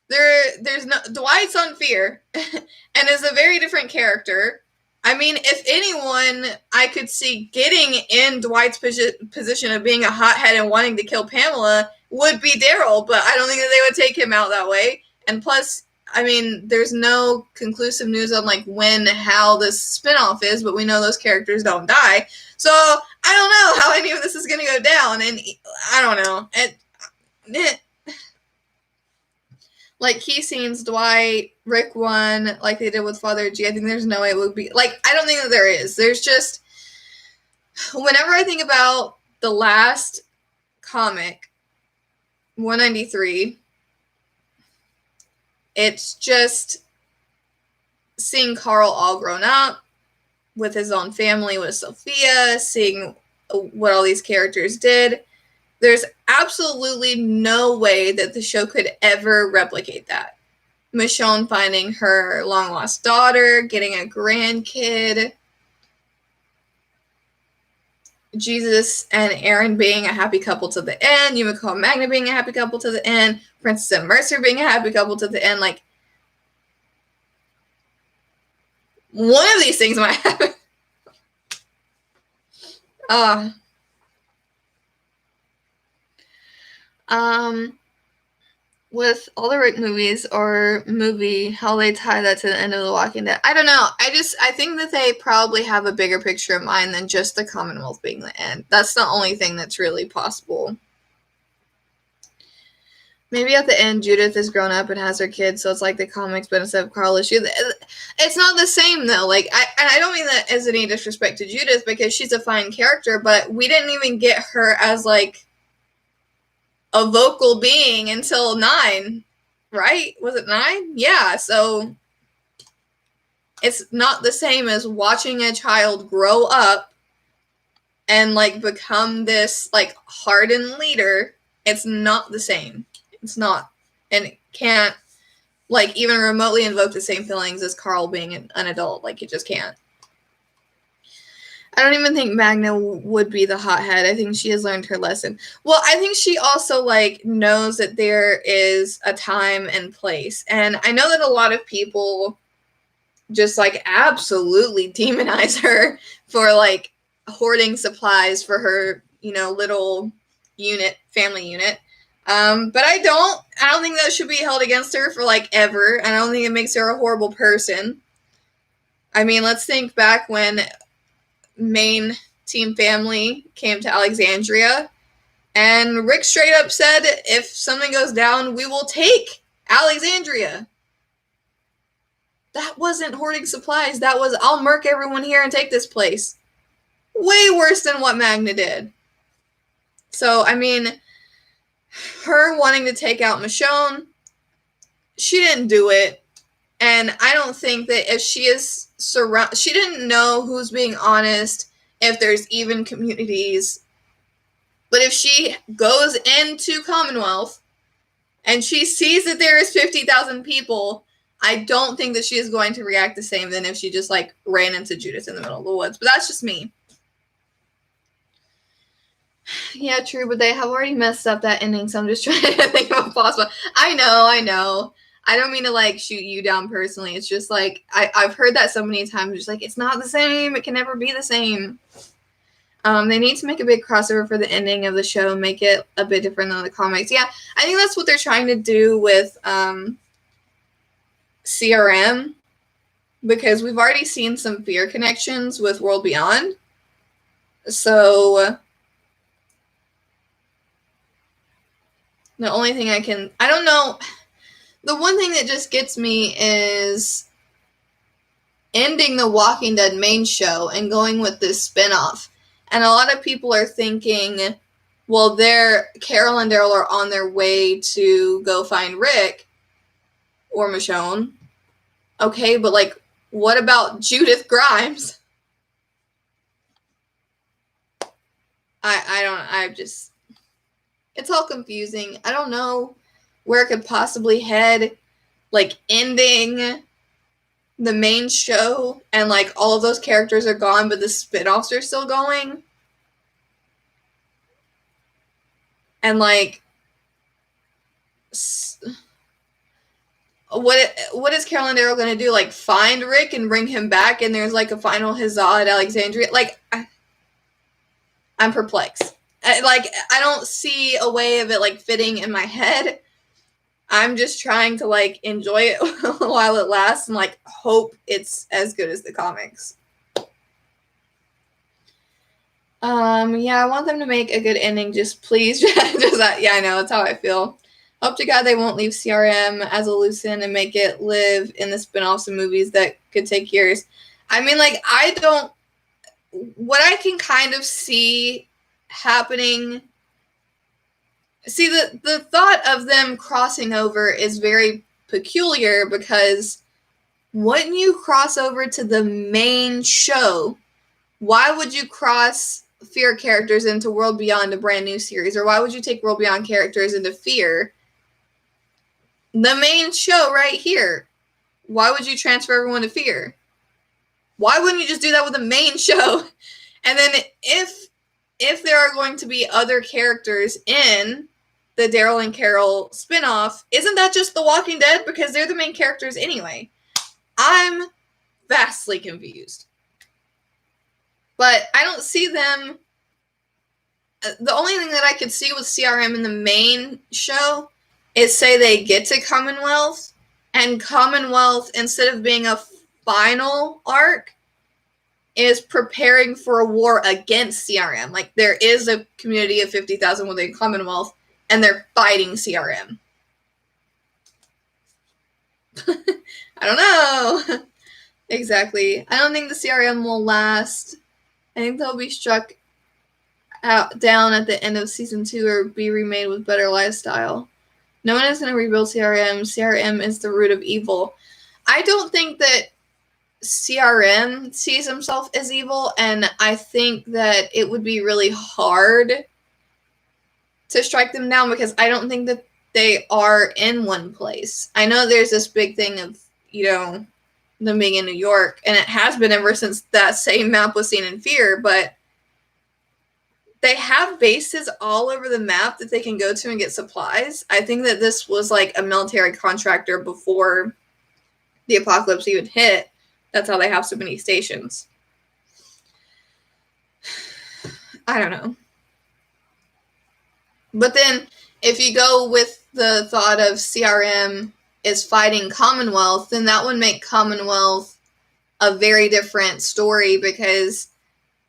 There's no... Dwight's on Fear, and is a very different character. I mean, if anyone I could see getting in Dwight's position of being a hothead and wanting to kill Pamela would be Daryl, but I don't think that they would take him out that way. And plus, I mean, there's no conclusive news on like when, how this spinoff is, but we know those characters don't die. So I don't know how any of this is going to go down, and I don't know. Like, key scenes, Dwight, Rick 1, like they did with Father G, I think there's no way it would be... Like, I don't think that there is. There's just... Whenever I think about the last comic, 193, it's just seeing Carl all grown up with his own family with Sophia, seeing what all these characters did. There's absolutely no way that the show could ever replicate that. Michonne finding her long-lost daughter, getting a grandkid, Jesus and Aaron being a happy couple to the end, Yumiko and Magna being a happy couple to the end, Princess and Mercer being a happy couple to the end. Like, one of these things might happen. With all the Rick movies or movie, how they tie that to the end of The Walking Dead, I don't know. I think that they probably have a bigger picture in mind than just the Commonwealth being the end. That's the only thing that's really possible. Maybe at the end, Judith is grown up and has her kids, so it's like the comics, but instead of Carl, it's not the same, though. Like, I don't mean that as any disrespect to Judith, because she's a fine character, but we didn't even get her as, like, a vocal being until 9, right? Was it 9? Yeah, so it's not the same as watching a child grow up and, like, become this, like, hardened leader. It's not the same. It's not. And it can't, like, even remotely invoke the same feelings as Carl being an adult. Like, it just can't. I don't even think Magna would be the hothead. I think she has learned her lesson. Well, I think she also, like, knows that there is a time and place. And I know that a lot of people just, like, absolutely demonize her for, like, hoarding supplies for her, you know, little unit, family unit. But I don't think that should be held against her for, like, ever. I don't think it makes her a horrible person. I mean, let's think back when main team family came to Alexandria, and Rick straight up said, if something goes down, we will take Alexandria. That wasn't hoarding supplies. That was, I'll murk everyone here and take this place. Way worse than what Magna did. So, I mean, her wanting to take out Michonne, she didn't do it. And I don't think that if she is she didn't know who's being honest, if there's even communities. But if she goes into Commonwealth and she sees that there is 50,000 people, I don't think that she is going to react the same than if she just, like, ran into Judith in the middle of the woods. But that's just me. Yeah, true, but they have already messed up that ending, so I'm just trying to think of a possible. I know. I don't mean to, like, shoot you down personally. It's just, like, I've heard that so many times. Just, like, it's not the same. It can never be the same. They need to make a big crossover for the ending of the show, make it a bit different than the comics. Yeah, I think that's what they're trying to do with CRM, because we've already seen some Fear connections with World Beyond. So the only thing I don't know. The one thing that just gets me is ending the Walking Dead main show and going with this spinoff. And a lot of people are thinking, well, Carol and Daryl are on their way to go find Rick or Michonne. Okay, but like, what about Judith Grimes? It's all confusing. I don't know where it could possibly head, like ending the main show and like all of those characters are gone, but the spin-offs are still going. And like, what is Carol and Daryl going to do? Like, find Rick and bring him back and there's like a final huzzah at Alexandria? Like, I'm perplexed. I don't see a way of it like fitting in my head. I'm just trying to like enjoy it while it lasts and like hope it's as good as the comics. Yeah, I want them to make a good ending. Just please, yeah, I know, that's how I feel. Hope to God they won't leave CRM as a loose end and make it live in the spin-offs and movies that could take years. I mean, like, what I can kind of see happening. See, the thought of them crossing over is very peculiar because wouldn't you cross over to the main show? Why would you cross Fear characters into World Beyond, a brand new series? Or why would you take World Beyond characters into Fear? The main show right here. Why would you transfer everyone to Fear? Why wouldn't you just do that with the main show? And then if there are going to be other characters in the Daryl and Carol spinoff, isn't that just The Walking Dead? Because they're the main characters anyway. I'm vastly confused. But I don't see them. The only thing that I could see with CRM in the main show is say they get to Commonwealth, and Commonwealth, instead of being a final arc, is preparing for a war against CRM. Like, there is a community of 50,000 within Commonwealth, and they're fighting CRM. I don't know. Exactly. I don't think the CRM will last. I think they'll be struck down at the end of season 2 or be remade with better lifestyle. No one is going to rebuild CRM. CRM is the root of evil. I don't think that CRM sees himself as evil, and I think that it would be really hard to strike them down because I don't think that they are in one place. I know there's this big thing of, them being in New York, and it has been ever since that same map was seen in Fear, but they have bases all over the map that they can go to and get supplies. I think that this was like a military contractor before the apocalypse even hit. That's how they have so many stations. I don't know. But then if you go with the thought of CRM is fighting Commonwealth, then that would make Commonwealth a very different story because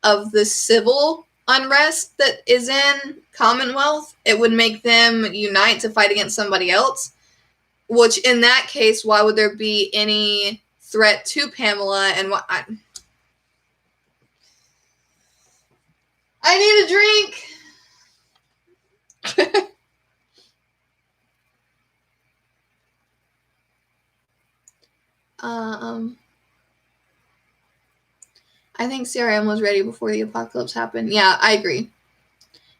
of the civil unrest that is in Commonwealth. It would make them unite to fight against somebody else, which in that case, why would there be any threat to Pamela? And what I need a drink. I think CRM was ready before the apocalypse happened. Yeah, I agree.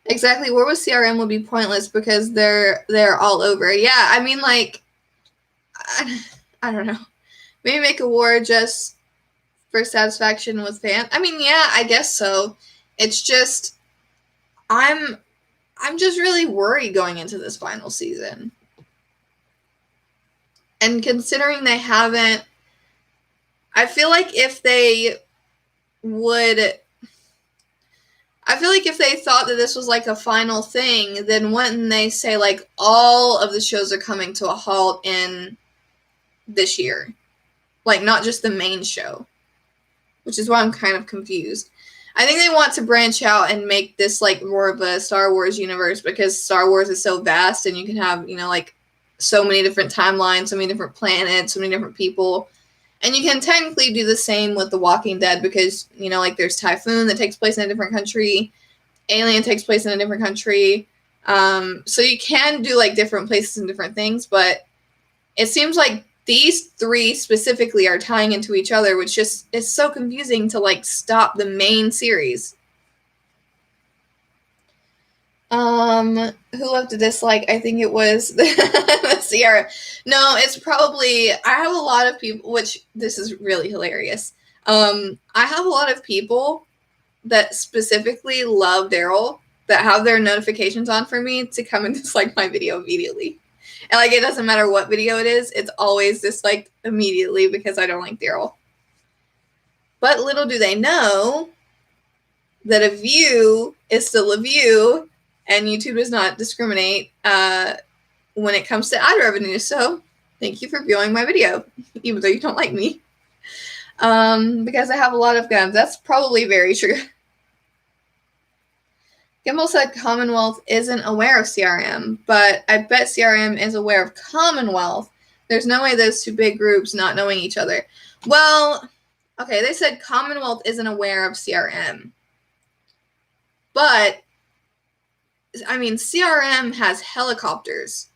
Exactly. War with CRM would be pointless because they're all over. Yeah, I mean, like, I don't know. Maybe make a war just for satisfaction with fans. I mean, yeah, I guess so. It's just, I'm just really worried going into this final season. And considering they haven't, I feel like if they thought that this was like a final thing, then wouldn't they say like all of the shows are coming to a halt in this year? Like, not just the main show, which is why I'm kind of confused. I think they want to branch out and make this like more of a Star Wars universe because Star Wars is so vast and you can have, like so many different timelines, so many different planets, so many different people. And you can technically do the same with The Walking Dead because, you know, like there's Typhoon that takes place in a different country. Alien takes place in a different country. So you can do like different places and different things, but it seems like these three specifically are tying into each other, which just is so confusing to like stop the main series. Who left a dislike? I think it was the Sierra. No, it's probably, I have a lot of people, which this is really hilarious. I have a lot of people that specifically love Daryl that have their notifications on for me to come and dislike my video immediately. And like, it doesn't matter what video it is, it's always disliked immediately because I don't like Daryl. But little do they know that a view is still a view, and YouTube does not discriminate when it comes to ad revenue. So thank you for viewing my video, even though you don't like me. Because I have a lot of guns. That's probably very true. Gimbal said Commonwealth isn't aware of CRM, but I bet CRM is aware of Commonwealth. There's no way those two big groups not knowing each other. Well, okay, they said Commonwealth isn't aware of CRM. But, I mean, CRM has helicopters.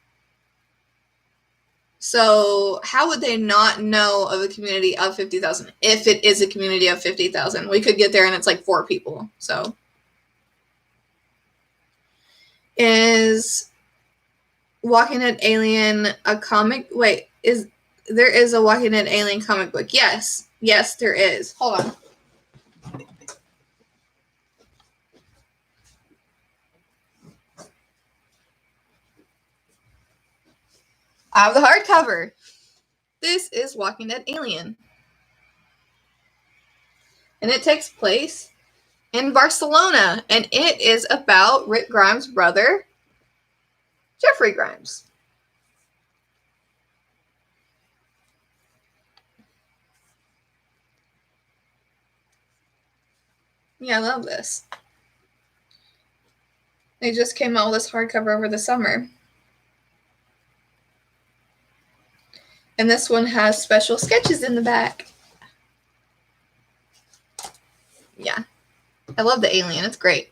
So how would they not know of a community of 50,000 if it is a community of 50,000? We could get there and it's like 4 people. So is Walking Dead Alien a comic? Wait, there is a Walking Dead Alien comic book? Yes. Yes, there is. Hold on. I have the hardcover. This is Walking Dead Alien. And it takes place in Barcelona. And it is about Rick Grimes' brother, Jeffrey Grimes. Yeah, I love this. They just came out with this hardcover over the summer. And this one has special sketches in the back. Yeah. I love the alien. It's great.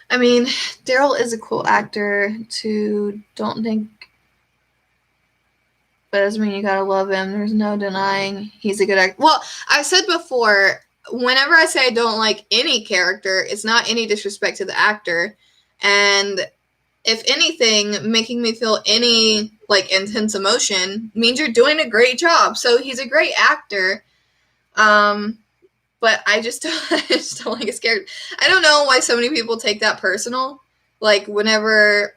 I mean, Daryl is a cool actor too. Don't think, but doesn't mean you gotta love him. There's no denying he's a good actor. Well, I've said before, whenever I say I don't like any character, it's not any disrespect to the actor. And if anything, making me feel any like intense emotion means you're doing a great job. So he's a great actor. But I just don't like his character. I don't know why so many people take that personal. Like whenever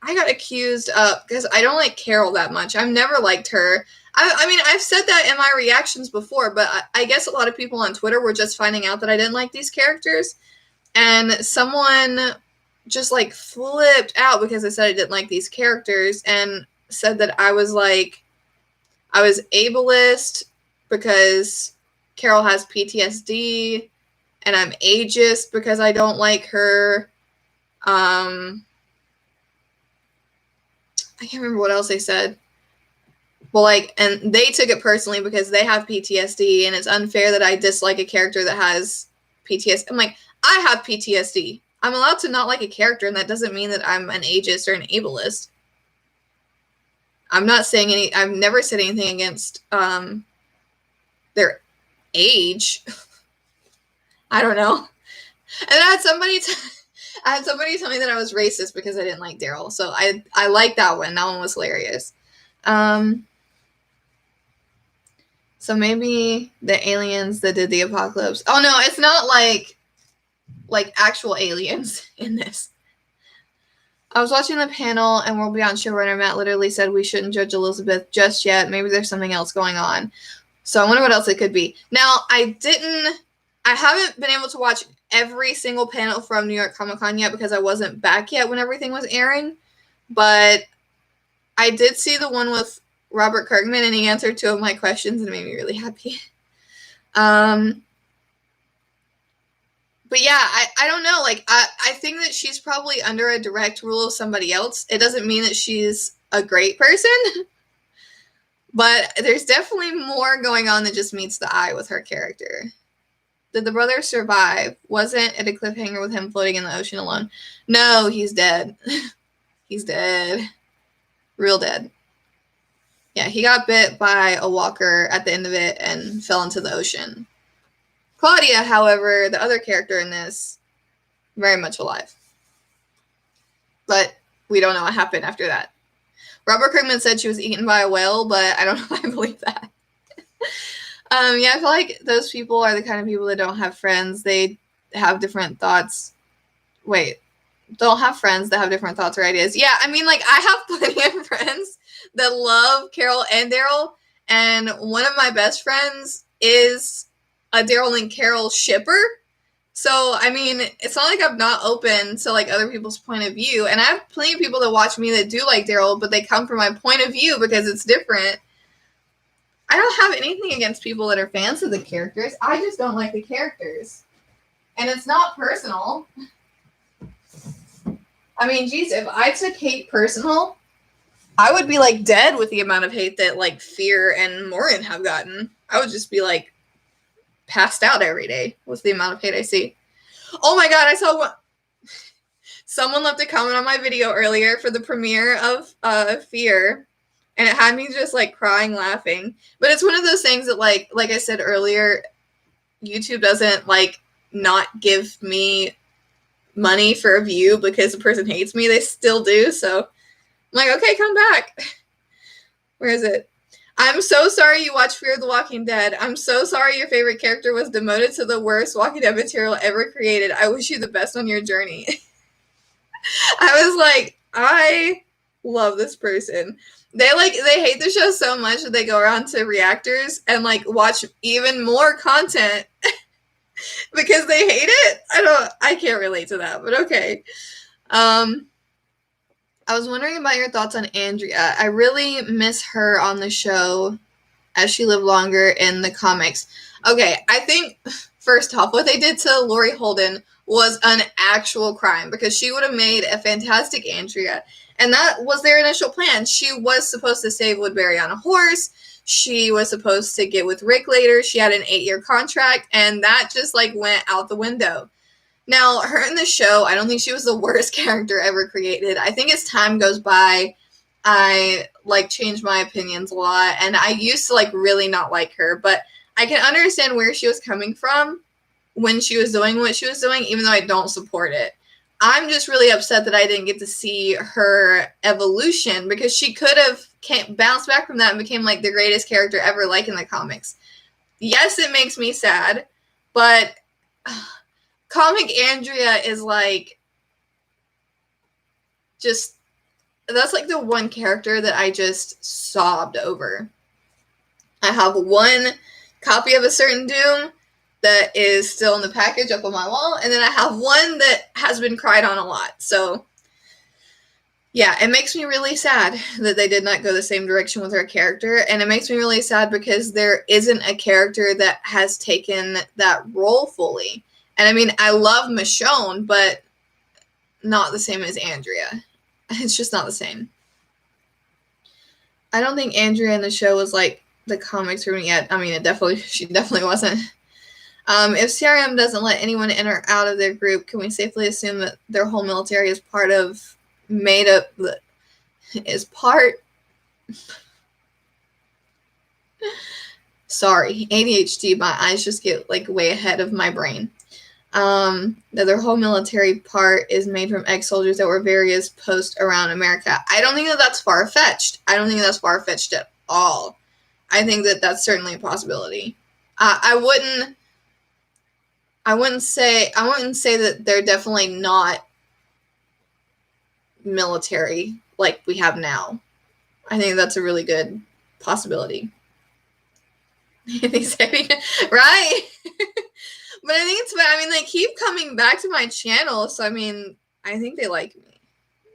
I got accused of, because I don't like Carol that much. I've never liked her. I mean, I've said that in my reactions before, but I guess a lot of people on Twitter were just finding out that I didn't like these characters. And someone just like flipped out because I said I didn't like these characters and said that I was ableist because Carol has PTSD and I'm ageist because I don't like her. I can't remember what else they said. Well, like, and they took it personally because they have PTSD and it's unfair that I dislike a character that has PTSD. I'm like, I have PTSD. I'm allowed to not like a character, and that doesn't mean that I'm an ageist or an ableist. I'm not saying I've never said anything against their age. I don't know. And I had somebody tell me that I was racist because I didn't like Daryl. So I like that one. That one was hilarious. So maybe the aliens that did the apocalypse. Oh no, it's not like actual aliens in this. I was watching the panel and World Beyond showrunner Matt literally said we shouldn't judge Elizabeth just yet. Maybe there's something else going on. So I wonder what else it could be. Now, I haven't been able to watch every single panel from New York Comic Con yet because I wasn't back yet when everything was airing. But I did see the one with Robert Kirkman and he answered 2 of my questions and it made me really happy. But yeah, I don't know. Like, I think that she's probably under a direct rule of somebody else. It doesn't mean that she's a great person. But there's definitely more going on than just meets the eye with her character. Did the brother survive? Wasn't it a cliffhanger with him floating in the ocean alone? No, he's dead. He's dead. Real dead. Yeah, he got bit by a walker at the end of it and fell into the ocean. Claudia, however, the other character in this, very much alive. But we don't know what happened after that. Robert Kirkman said she was eaten by a whale, but I don't know if I believe that. Yeah, I feel like those people are the kind of people that don't have friends. They have different thoughts. Wait, don't have friends that have different thoughts or ideas. Yeah, I mean, like, I have plenty of friends that love Carol and Daryl, and one of my best friends is a Daryl and Carol shipper. So, I mean, it's not like I'm not open to, like, other people's point of view. And I have plenty of people that watch me that do like Daryl, but they come from my point of view because it's different. I don't have anything against people that are fans of the characters. I just don't like the characters. And it's not personal. I mean, geez, if I took hate personal, I would be, like, dead with the amount of hate that, like, Fear and Morgan have gotten. I would just be, like, passed out every day with the amount of hate I see. Oh my god, I saw one. Someone left a comment on my video earlier for the premiere of Fear, and it had me just, like, crying, laughing. But it's one of those things that, like I said earlier, YouTube doesn't, like, not give me money for a view because the person hates me. They still do, so I'm like, okay, come back. Where is it? I'm so sorry you watched Fear the Walking Dead. I'm so sorry your favorite character was demoted to the worst Walking Dead material ever created. I wish you the best on your journey. I was like, I love this person. They hate the show so much that they go around to reactors and, like, watch even more content because they hate it. I can't relate to that, but okay. I was wondering about your thoughts on Andrea. I really miss her on the show as she lived longer in the comics. Okay, I think, first off, what they did to Laurie Holden was an actual crime because she would have made a fantastic Andrea. And that was their initial plan. She was supposed to save Woodbury on a horse. She was supposed to get with Rick later. She had an 8-year contract, and that just, like, went out the window. Now, her in the show, I don't think she was the worst character ever created. I think as time goes by, I, like, change my opinions a lot. And I used to, like, really not like her. But I can understand where she was coming from when she was doing what she was doing, even though I don't support it. I'm just really upset that I didn't get to see her evolution because she could have bounced back from that and became, like, the greatest character ever, like in the comics. Yes, it makes me sad, but comic Andrea is, like, just, that's, like, the one character that I just sobbed over. I have one copy of A Certain Doom that is still in the package up on my wall, and then I have one that has been cried on a lot. So, yeah, it makes me really sad that they did not go the same direction with her character, and it makes me really sad because there isn't a character that has taken that role fully. And I mean, I love Michonne, but not the same as Andrea. It's just not the same. I don't think Andrea in the show was like the comics for me yet. I mean, she definitely wasn't. If CRM doesn't let anyone in or out of their group, can we safely assume that their whole military is sorry, ADHD, my eyes just get, like, way ahead of my brain. That their whole military part is made from ex-soldiers that were various posts around America. I don't think that that's far-fetched. I don't think that's far-fetched at all. I think that that's certainly a possibility. I wouldn't say that they're definitely not military like we have now. I think that's a really good possibility. Right? But I think they keep coming back to my channel, so I mean, I think they like me.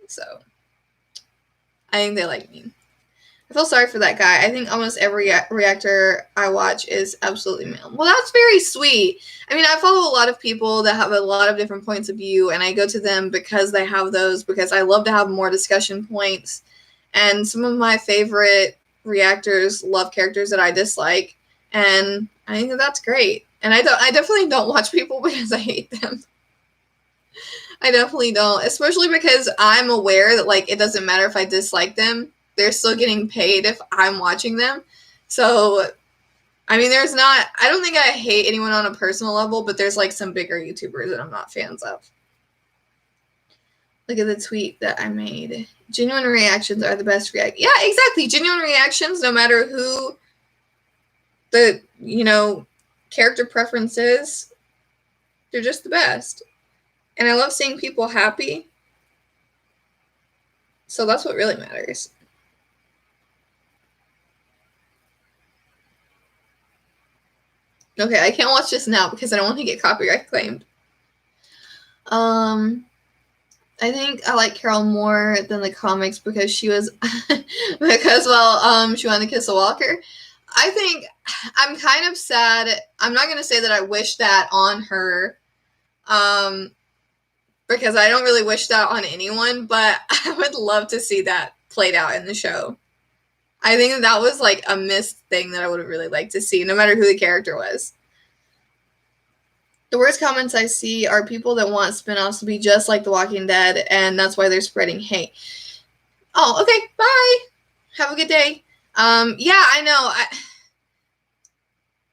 So, I think they like me. I feel sorry for that guy. I think almost every reactor I watch is absolutely male. Well, that's very sweet. I mean, I follow a lot of people that have a lot of different points of view, and I go to them because they have those, because I love to have more discussion points. And some of my favorite reactors love characters that I dislike, and I think that that's great. And I definitely don't watch people because I hate them. I definitely don't, especially because I'm aware that like it doesn't matter if I dislike them, they're still getting paid if I'm watching them. So I mean, I don't think I hate anyone on a personal level, but there's like some bigger YouTubers that I'm not fans of. Look at the tweet that I made. Genuine reactions are the best react. Yeah, exactly. Genuine reactions, no matter who the, character preference is, they're just the best. And I love seeing people happy. So that's what really matters. Okay, I can't watch this now because I don't want to get copyright claimed. I think I like Carol more than the comics because she was she wanted to kiss a walker. I think I'm kind of sad. I'm not gonna say that I wish that on her, because I don't really wish that on anyone, but I would love to see that played out in the show. I think that was like a missed thing that I would have really liked to see, no matter who the character was. The worst comments I see are people that want spinoffs to be just like The Walking Dead, and that's why they're spreading hate. Oh, okay, bye. Have a good day. Yeah, I know.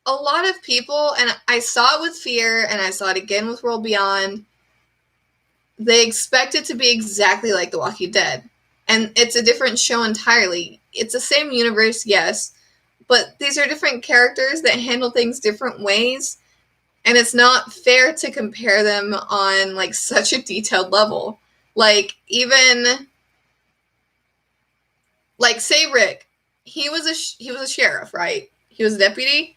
A lot of people, and I saw it with Fear, and I saw it again with World Beyond, they expect it to be exactly like The Walking Dead. And it's a different show entirely. It's the same universe, yes, but these are different characters that handle things different ways. And it's not fair to compare them on like such a detailed level. Like even like say Rick, he was a sheriff, right? He was a deputy.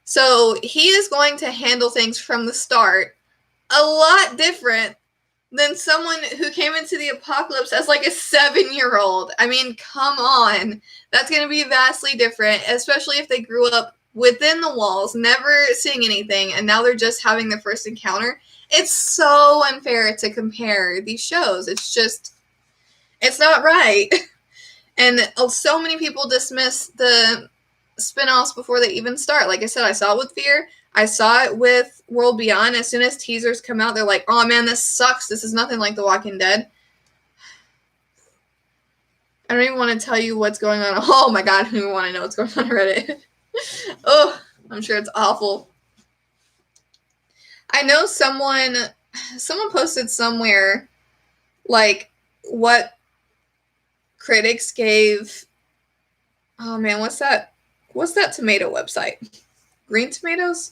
So he is going to handle things from the start a lot different than someone who came into the apocalypse as like a 7-year-old. I mean, come on. That's going to be vastly different, especially if they grew up within the walls, never seeing anything, and now they're just having their first encounter. It's so unfair to compare these shows. It's not right. And so many people dismiss the spinoffs before they even start. Like I said, I saw it with Fear. I saw it with World Beyond. As soon as teasers come out, they're like, oh man, this sucks. This is nothing like The Walking Dead. I don't even want to tell you what's going on. Oh my god, I don't even want to know what's going on Reddit. Oh, I'm sure it's awful. I know someone posted somewhere like what critics gave. Oh man, what's that tomato website? Green Tomatoes?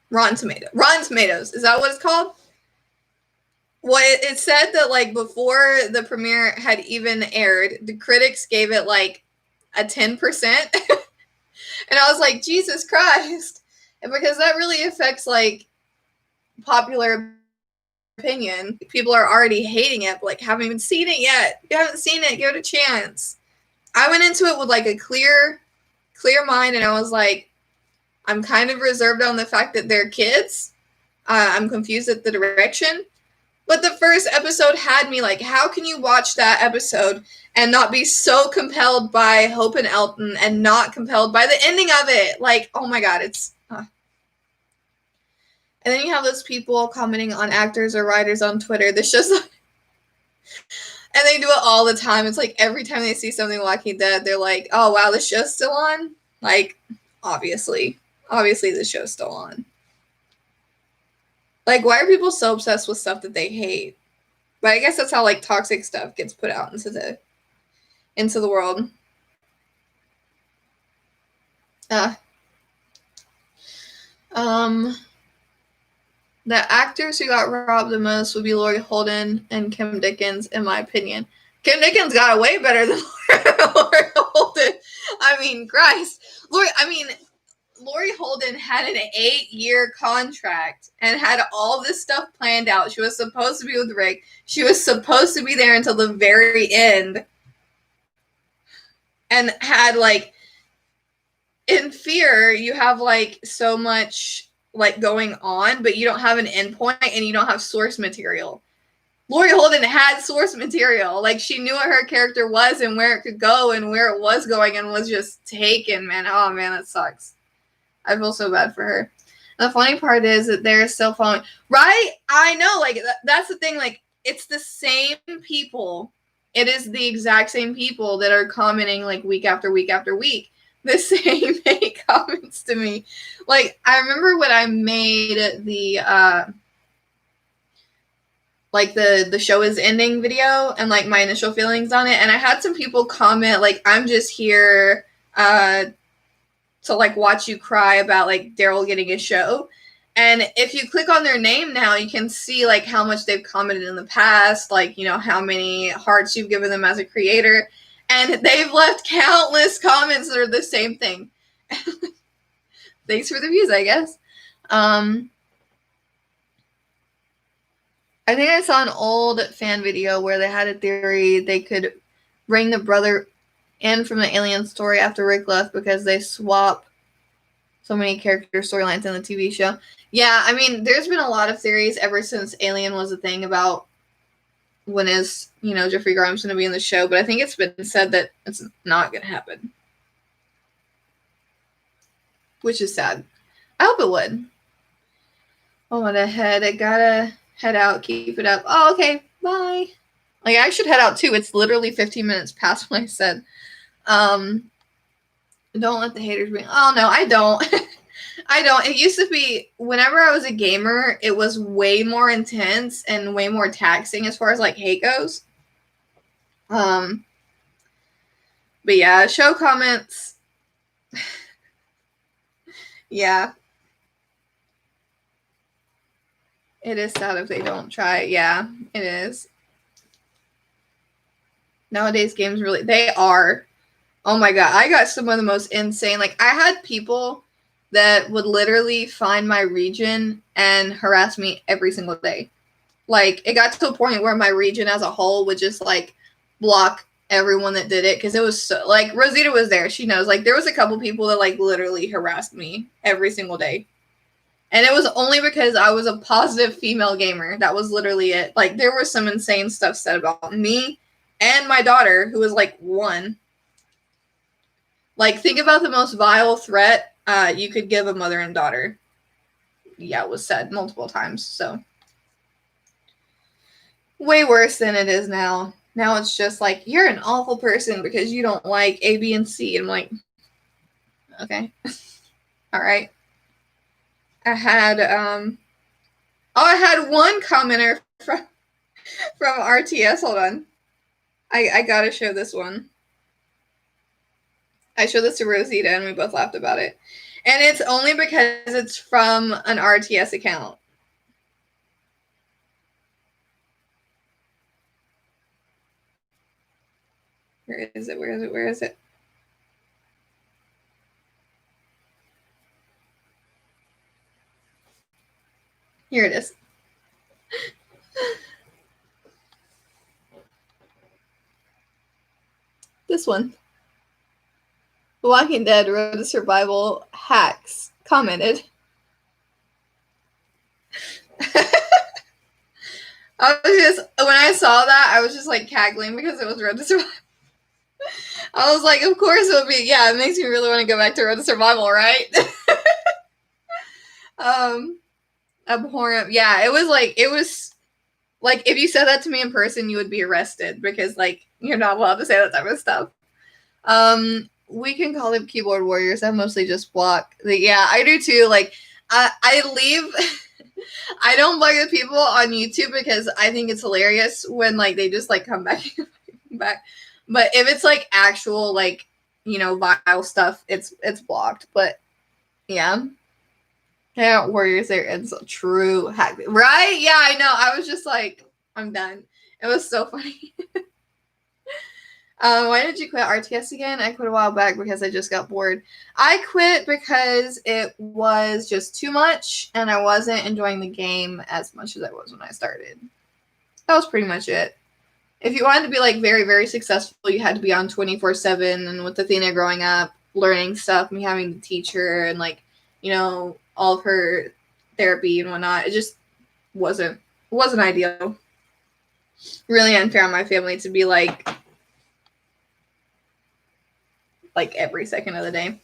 Rotten Tomatoes. Is that what it's called? Well, it said that like before the premiere had even aired, the critics gave it like a 10%. And I was like, Jesus Christ. And because that really affects like popular opinion. People are already hating it, but like haven't even seen it yet. If you haven't seen it, give it a chance. I went into it with like a clear mind, and I was like, I'm kind of reserved on the fact that they're kids. I'm confused at the direction. But the first episode had me like, how can you watch that episode and not be so compelled by Hope and Elton and not compelled by the ending of it? Like, oh my god, it's... And then you have those people commenting on actors or writers on Twitter. This just... and they do it all the time. It's like every time they see something Walking Dead, they're like, oh wow, the show's still on? Like, obviously the show's still on. Like, why are people so obsessed with stuff that they hate? But I guess that's how like toxic stuff gets put out into the world. The actors who got robbed the most would be Laurie Holden and Kim Dickens, in my opinion. Kim Dickens got away better than Laurie Holden. I mean, Christ. Laurie Holden had an 8-year contract and had all this stuff planned out. She was supposed to be with Rick. She was supposed to be there until the very end. And had, like, in Fear, you have, like, so much, like, going on, but you don't have an endpoint and you don't have source material. Laurie Holden had source material. Like, she knew what her character was and where it could go and where it was going and was just taken, man. Oh, man, that sucks. I feel so bad for her. And the funny part is that they're still following. Right? I know. Like, that's the thing. Like, it's the same people. It is the exact same people that are commenting, like, week after week after week. The same hate comments to me. Like, I remember when I made the like the show is ending video and like my initial feelings on it, and I had some people comment like, I'm just here to like watch you cry about like Daryl getting a show. And if you click on their name now, you can see like how much they've commented in the past, like, you know, how many hearts you've given them as a creator, and they've left countless comments that are the same thing. Thanks for the views, I guess. I think I saw an old fan video where they had a theory they could bring the brother in from the Alien story after Rick left because they swap so many character storylines in the TV show. Yeah, I mean, there's been a lot of theories ever since Alien was a thing about when is, you know, Jeffrey Grimes going to be in the show, but I think it's been said that it's not going to happen. Which is sad. I hope it would. Oh, what a head. I gotta head out, keep it up. Oh, okay, bye. Like, I should head out too. It's literally 15 minutes past what I said. Don't let the haters be. Oh, no, I don't. I don't. It used to be, whenever I was a gamer, it was way more intense and way more taxing as far as, like, hate goes. But yeah, show comments. Yeah. It is sad if they don't try. Yeah, it is. Nowadays, games really, they are. Oh my God. I got some of the most insane, like, I had people that would literally find my region and harass me every single day. Like, it got to a point where my region as a whole would just, like, block everyone that did it, because it was so, like, Rosita was there. She knows. Like, there was a couple people that, like, literally harassed me every single day. And it was only because I was a positive female gamer. That was literally it. Like, there was some insane stuff said about me and my daughter, who was, like, 1. Like, think about the most vile threat you could give a mother and daughter. Yeah, it was said multiple times, so. Way worse than it is now. Now it's just like, you're an awful person because you don't like A, B, and C. And I'm like, okay. All right. I had I had one commenter from RTS. Hold on. I gotta show this one. I showed this to Rosita and we both laughed about it. And it's only because it's from an RTS account. Where is it? Where is it? Where is it? Here it is. This one. The Walking Dead Road to Survival Hacks commented. I was just, when I saw that, I was just like cackling because it was Road to Survival. I was like, of course it would be. Yeah, it makes me really want to go back to Road to Survival, right? Abhorrent. Yeah, it was like if you said that to me in person, you would be arrested because like you're not allowed to say that type of stuff. We can call them keyboard warriors. I mostly just block. Yeah, I do too. Like I leave. I don't bug the people on YouTube because I think it's hilarious when like they just like come back. But if it's like actual like, you know, vile stuff, it's blocked. But yeah. Yeah, warriors there. It's a true hack. Right? Yeah, I know. I was just like, I'm done. It was so funny. Why did you quit RTS again? I quit a while back because I just got bored. I quit because it was just too much and I wasn't enjoying the game as much as I was when I started. That was pretty much it. If you wanted to be like very, very successful, you had to be on 24/7. And with Athena growing up, learning stuff, me having to teach her and like, you know, all of her therapy and whatnot, it just wasn't ideal. really unfair on my family to be like every second of the day.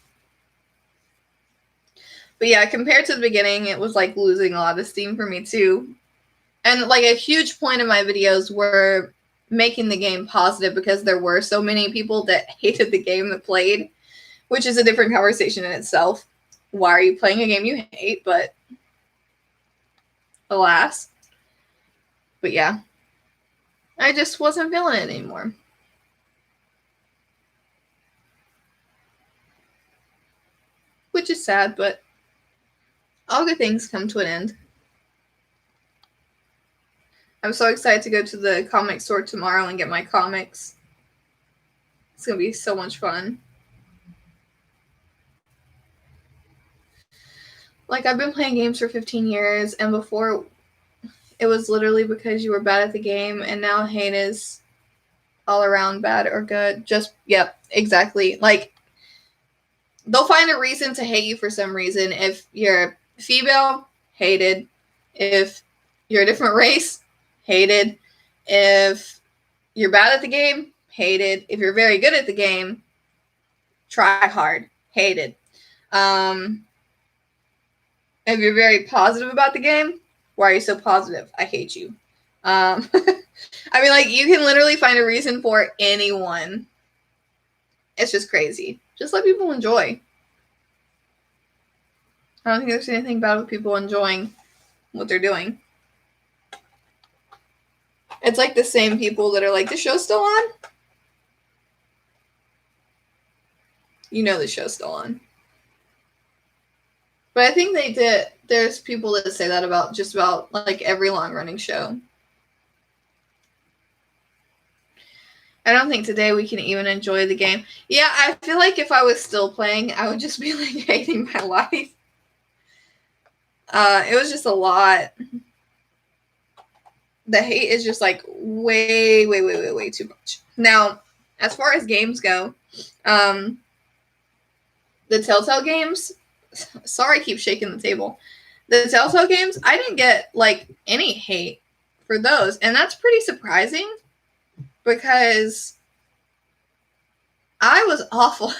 But yeah, compared to the beginning, it was like losing a lot of steam for me too. And like a huge point of my videos were making the game positive because there were so many people that hated the game that played, which is a different conversation in itself. Why are you playing a game you hate? But alas. But yeah, I just wasn't feeling it anymore. Which is sad, but all good things come to an end. I'm so excited to go to the comic store tomorrow and get my comics. It's going to be so much fun. Like, I've been playing games for 15 years, and before it was literally because you were bad at the game, and now hate is all around bad or good. Just, yep, exactly. Like, they'll find a reason to hate you for some reason. If you're female, hated. If you're a different race, hated. If you're bad at the game, hated. If you're very good at the game, try hard, hated. If you're very positive about the game, why are you so positive? I hate you. I mean, like, you can literally find a reason for anyone. It's just crazy. Just let people enjoy. I don't think there's anything bad with people enjoying what they're doing. It's like the same people that are like, the show's still on? You know the show's still on. But I think they did. There's people that say that about just about like every long-running show. I don't think today we can even enjoy the game. Yeah, I feel like if I was still playing, I would just be like hating my life. It was just a lot. The hate is just like way too much. Now, as far as games go, the Telltale games, sorry I keep shaking the table. The Telltale games, I didn't get like any hate for those. And that's pretty surprising because I was awful.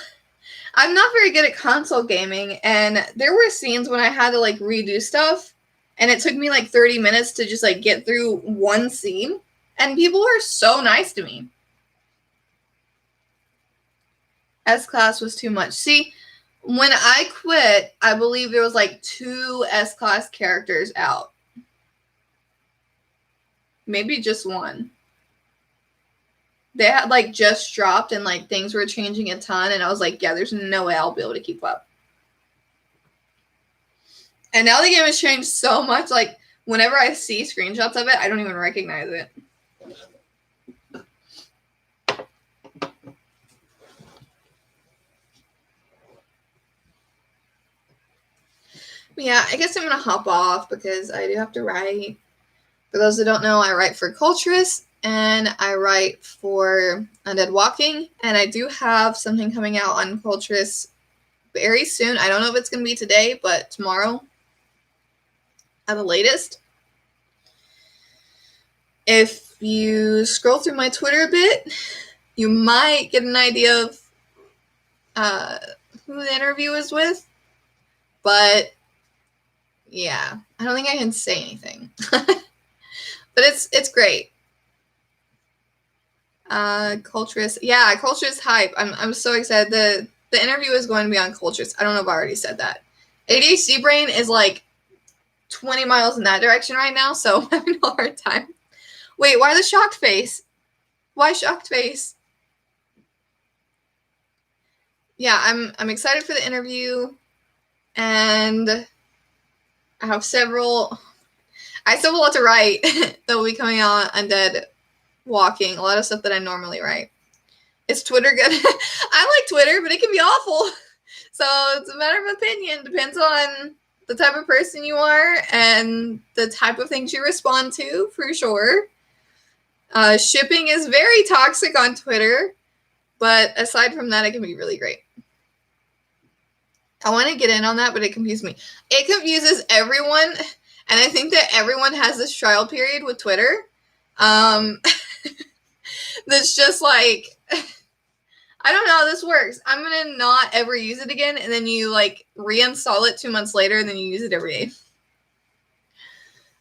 I'm not very good at console gaming, and there were scenes when I had to like redo stuff, and it took me like 30 minutes to just like get through one scene, and people were so nice to me. S-Class was too much. See, when I quit, I believe there was like 2 S-Class characters out. Maybe just one. They had like just dropped and like things were changing a ton, and I was like, yeah, there's no way I'll be able to keep up. And now the game has changed so much, like whenever I see screenshots of it, I don't even recognize it. But yeah, I guess I'm gonna hop off because I do have to write. For those that don't know, I write for Culturist and I write for Undead Walking, and I do have something coming out on Culturist very soon. I don't know if it's gonna be today, but tomorrow at the latest. If you scroll through my Twitter a bit, you might get an idea of who the interview is with. But yeah, I don't think I can say anything. But it's great. Culturist. Yeah, Culturist hype. I'm so excited. The interview is going to be on Culturist. I don't know if I already said that. ADHD brain is like 20 miles in that direction right now, so I'm having a hard time. Wait, why the shocked face? Why shocked face? Yeah, I'm excited for the interview, and I have several. I still have a lot to write that will be coming out on Undead Walking. A lot of stuff that I normally write. Is Twitter good? I like Twitter, but it can be awful. So it's a matter of opinion. Depends on the type of person you are and the type of things you respond to, for sure. Shipping is very toxic on Twitter, but aside from that, it can be really great. I want to get in on that, but it confuses me. It confuses everyone, and I think that everyone has this trial period with Twitter. That's just like, I don't know how this works. I'm gonna not ever use it again, and then you like reinstall it 2 months later, and then you use it every day.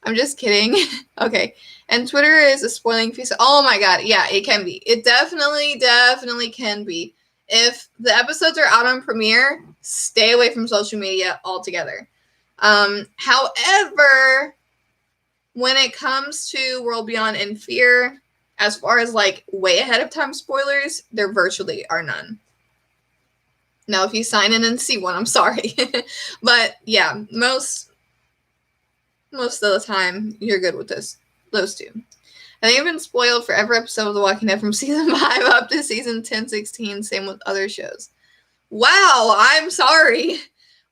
I'm just kidding. Okay. And Twitter is a spoiling feast. Oh my god. Yeah, it can be. It definitely can be. If the episodes are out on premiere, stay away from social media altogether. However, when it comes to World Beyond and Fear, as far as like way ahead of time spoilers, there virtually are none. Now, if you sign in and see one, I'm sorry. But yeah, most of the time, you're good with those two. I think I've been spoiled for every episode of The Walking Dead from season 5 up to season 10, 16. Same with other shows. Wow, I'm sorry.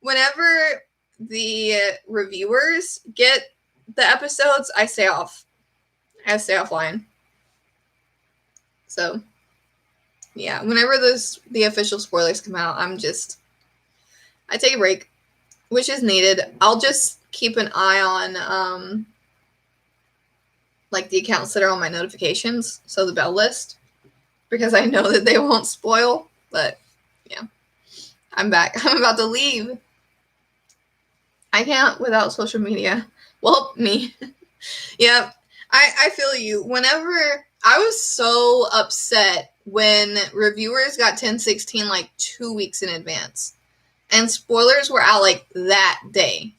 Whenever the reviewers get the episodes, I stay off. I stay offline. So, yeah, whenever the official spoilers come out, I take a break, which is needed. I'll just keep an eye on like the accounts that are on my notifications, so the bell list, because I know that they won't spoil. But yeah, I'm back. I'm about to leave. I can't without social media. Well, me. Yeah, I feel you. Whenever I was so upset when reviewers got 10/16 like 2 weeks in advance, and spoilers were out like that day.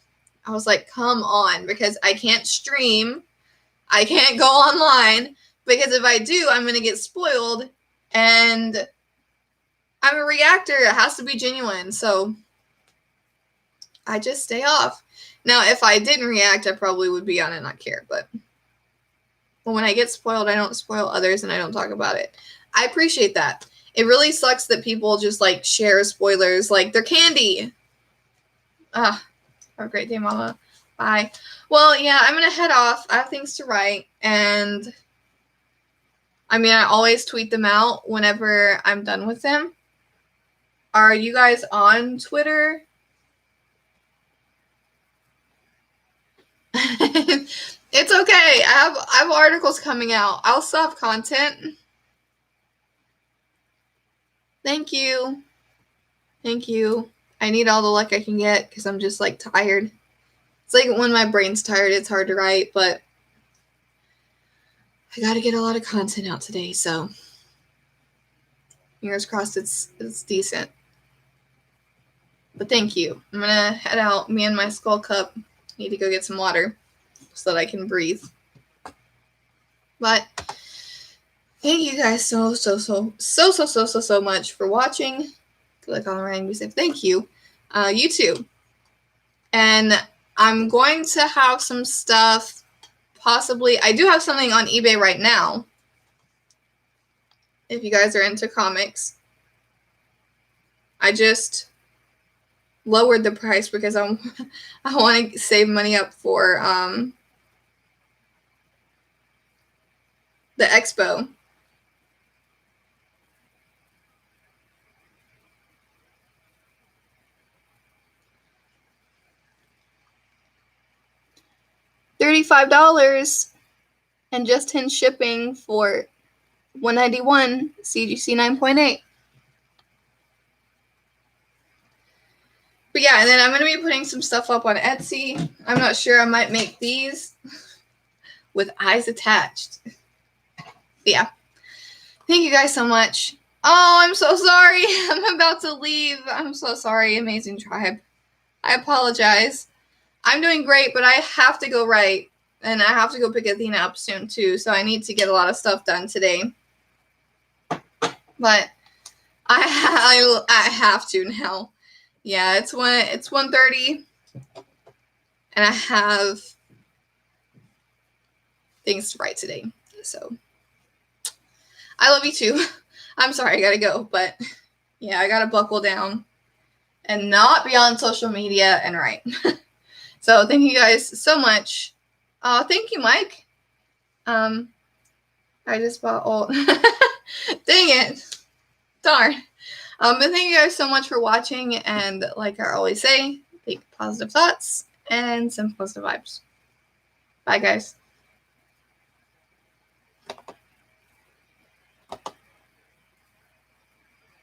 I was like, come on, because I can't stream. I can't go online, because if I do, I'm going to get spoiled, and I'm a reactor. It has to be genuine, so I just stay off. Now, if I didn't react, I probably would be on and not care, but when I get spoiled, I don't spoil others, and I don't talk about it. I appreciate that. It really sucks that people just, like, share spoilers like they're candy. Have a great day, Mama. Bye. Well, yeah, I'm going to head off. I have things to write, and I mean, I always tweet them out whenever I'm done with them. Are you guys on Twitter? It's okay. I have articles coming out. I'll still have content. Thank you. Thank you. I need all the luck I can get because I'm just like tired. It's like when my brain's tired, it's hard to write, but I got to get a lot of content out today, so fingers crossed it's decent. But thank you. I'm going to head out. Me and my skull cup need to go get some water so that I can breathe. But thank you guys so much for watching. Click on the right and be safe. Thank you. You too. And I'm going to have some stuff, possibly. I do have something on eBay right now. If you guys are into comics. I just lowered the price because I want to save money up for the expo. $35 and just 10 shipping for $191 CGC 9.8. But yeah, and then I'm going to be putting some stuff up on Etsy. I'm not sure. I might make these with eyes attached. But yeah. Thank you guys so much. Oh, I'm so sorry. I'm about to leave. I'm so sorry, Amazing Tribe. I apologize. I'm doing great, but I have to go write. And I have to go pick Athena up soon, too. So I need to get a lot of stuff done today. But I have to now. Yeah, it's 1:30, and I have things to write today. So I love you too. I'm sorry, I gotta go, but yeah, I gotta buckle down and not be on social media and write. So thank you guys so much. Thank you, Mike. I just bought old. Dang it. Darn. But thank you guys so much for watching, and like I always say, think positive thoughts and some positive vibes. Bye, guys.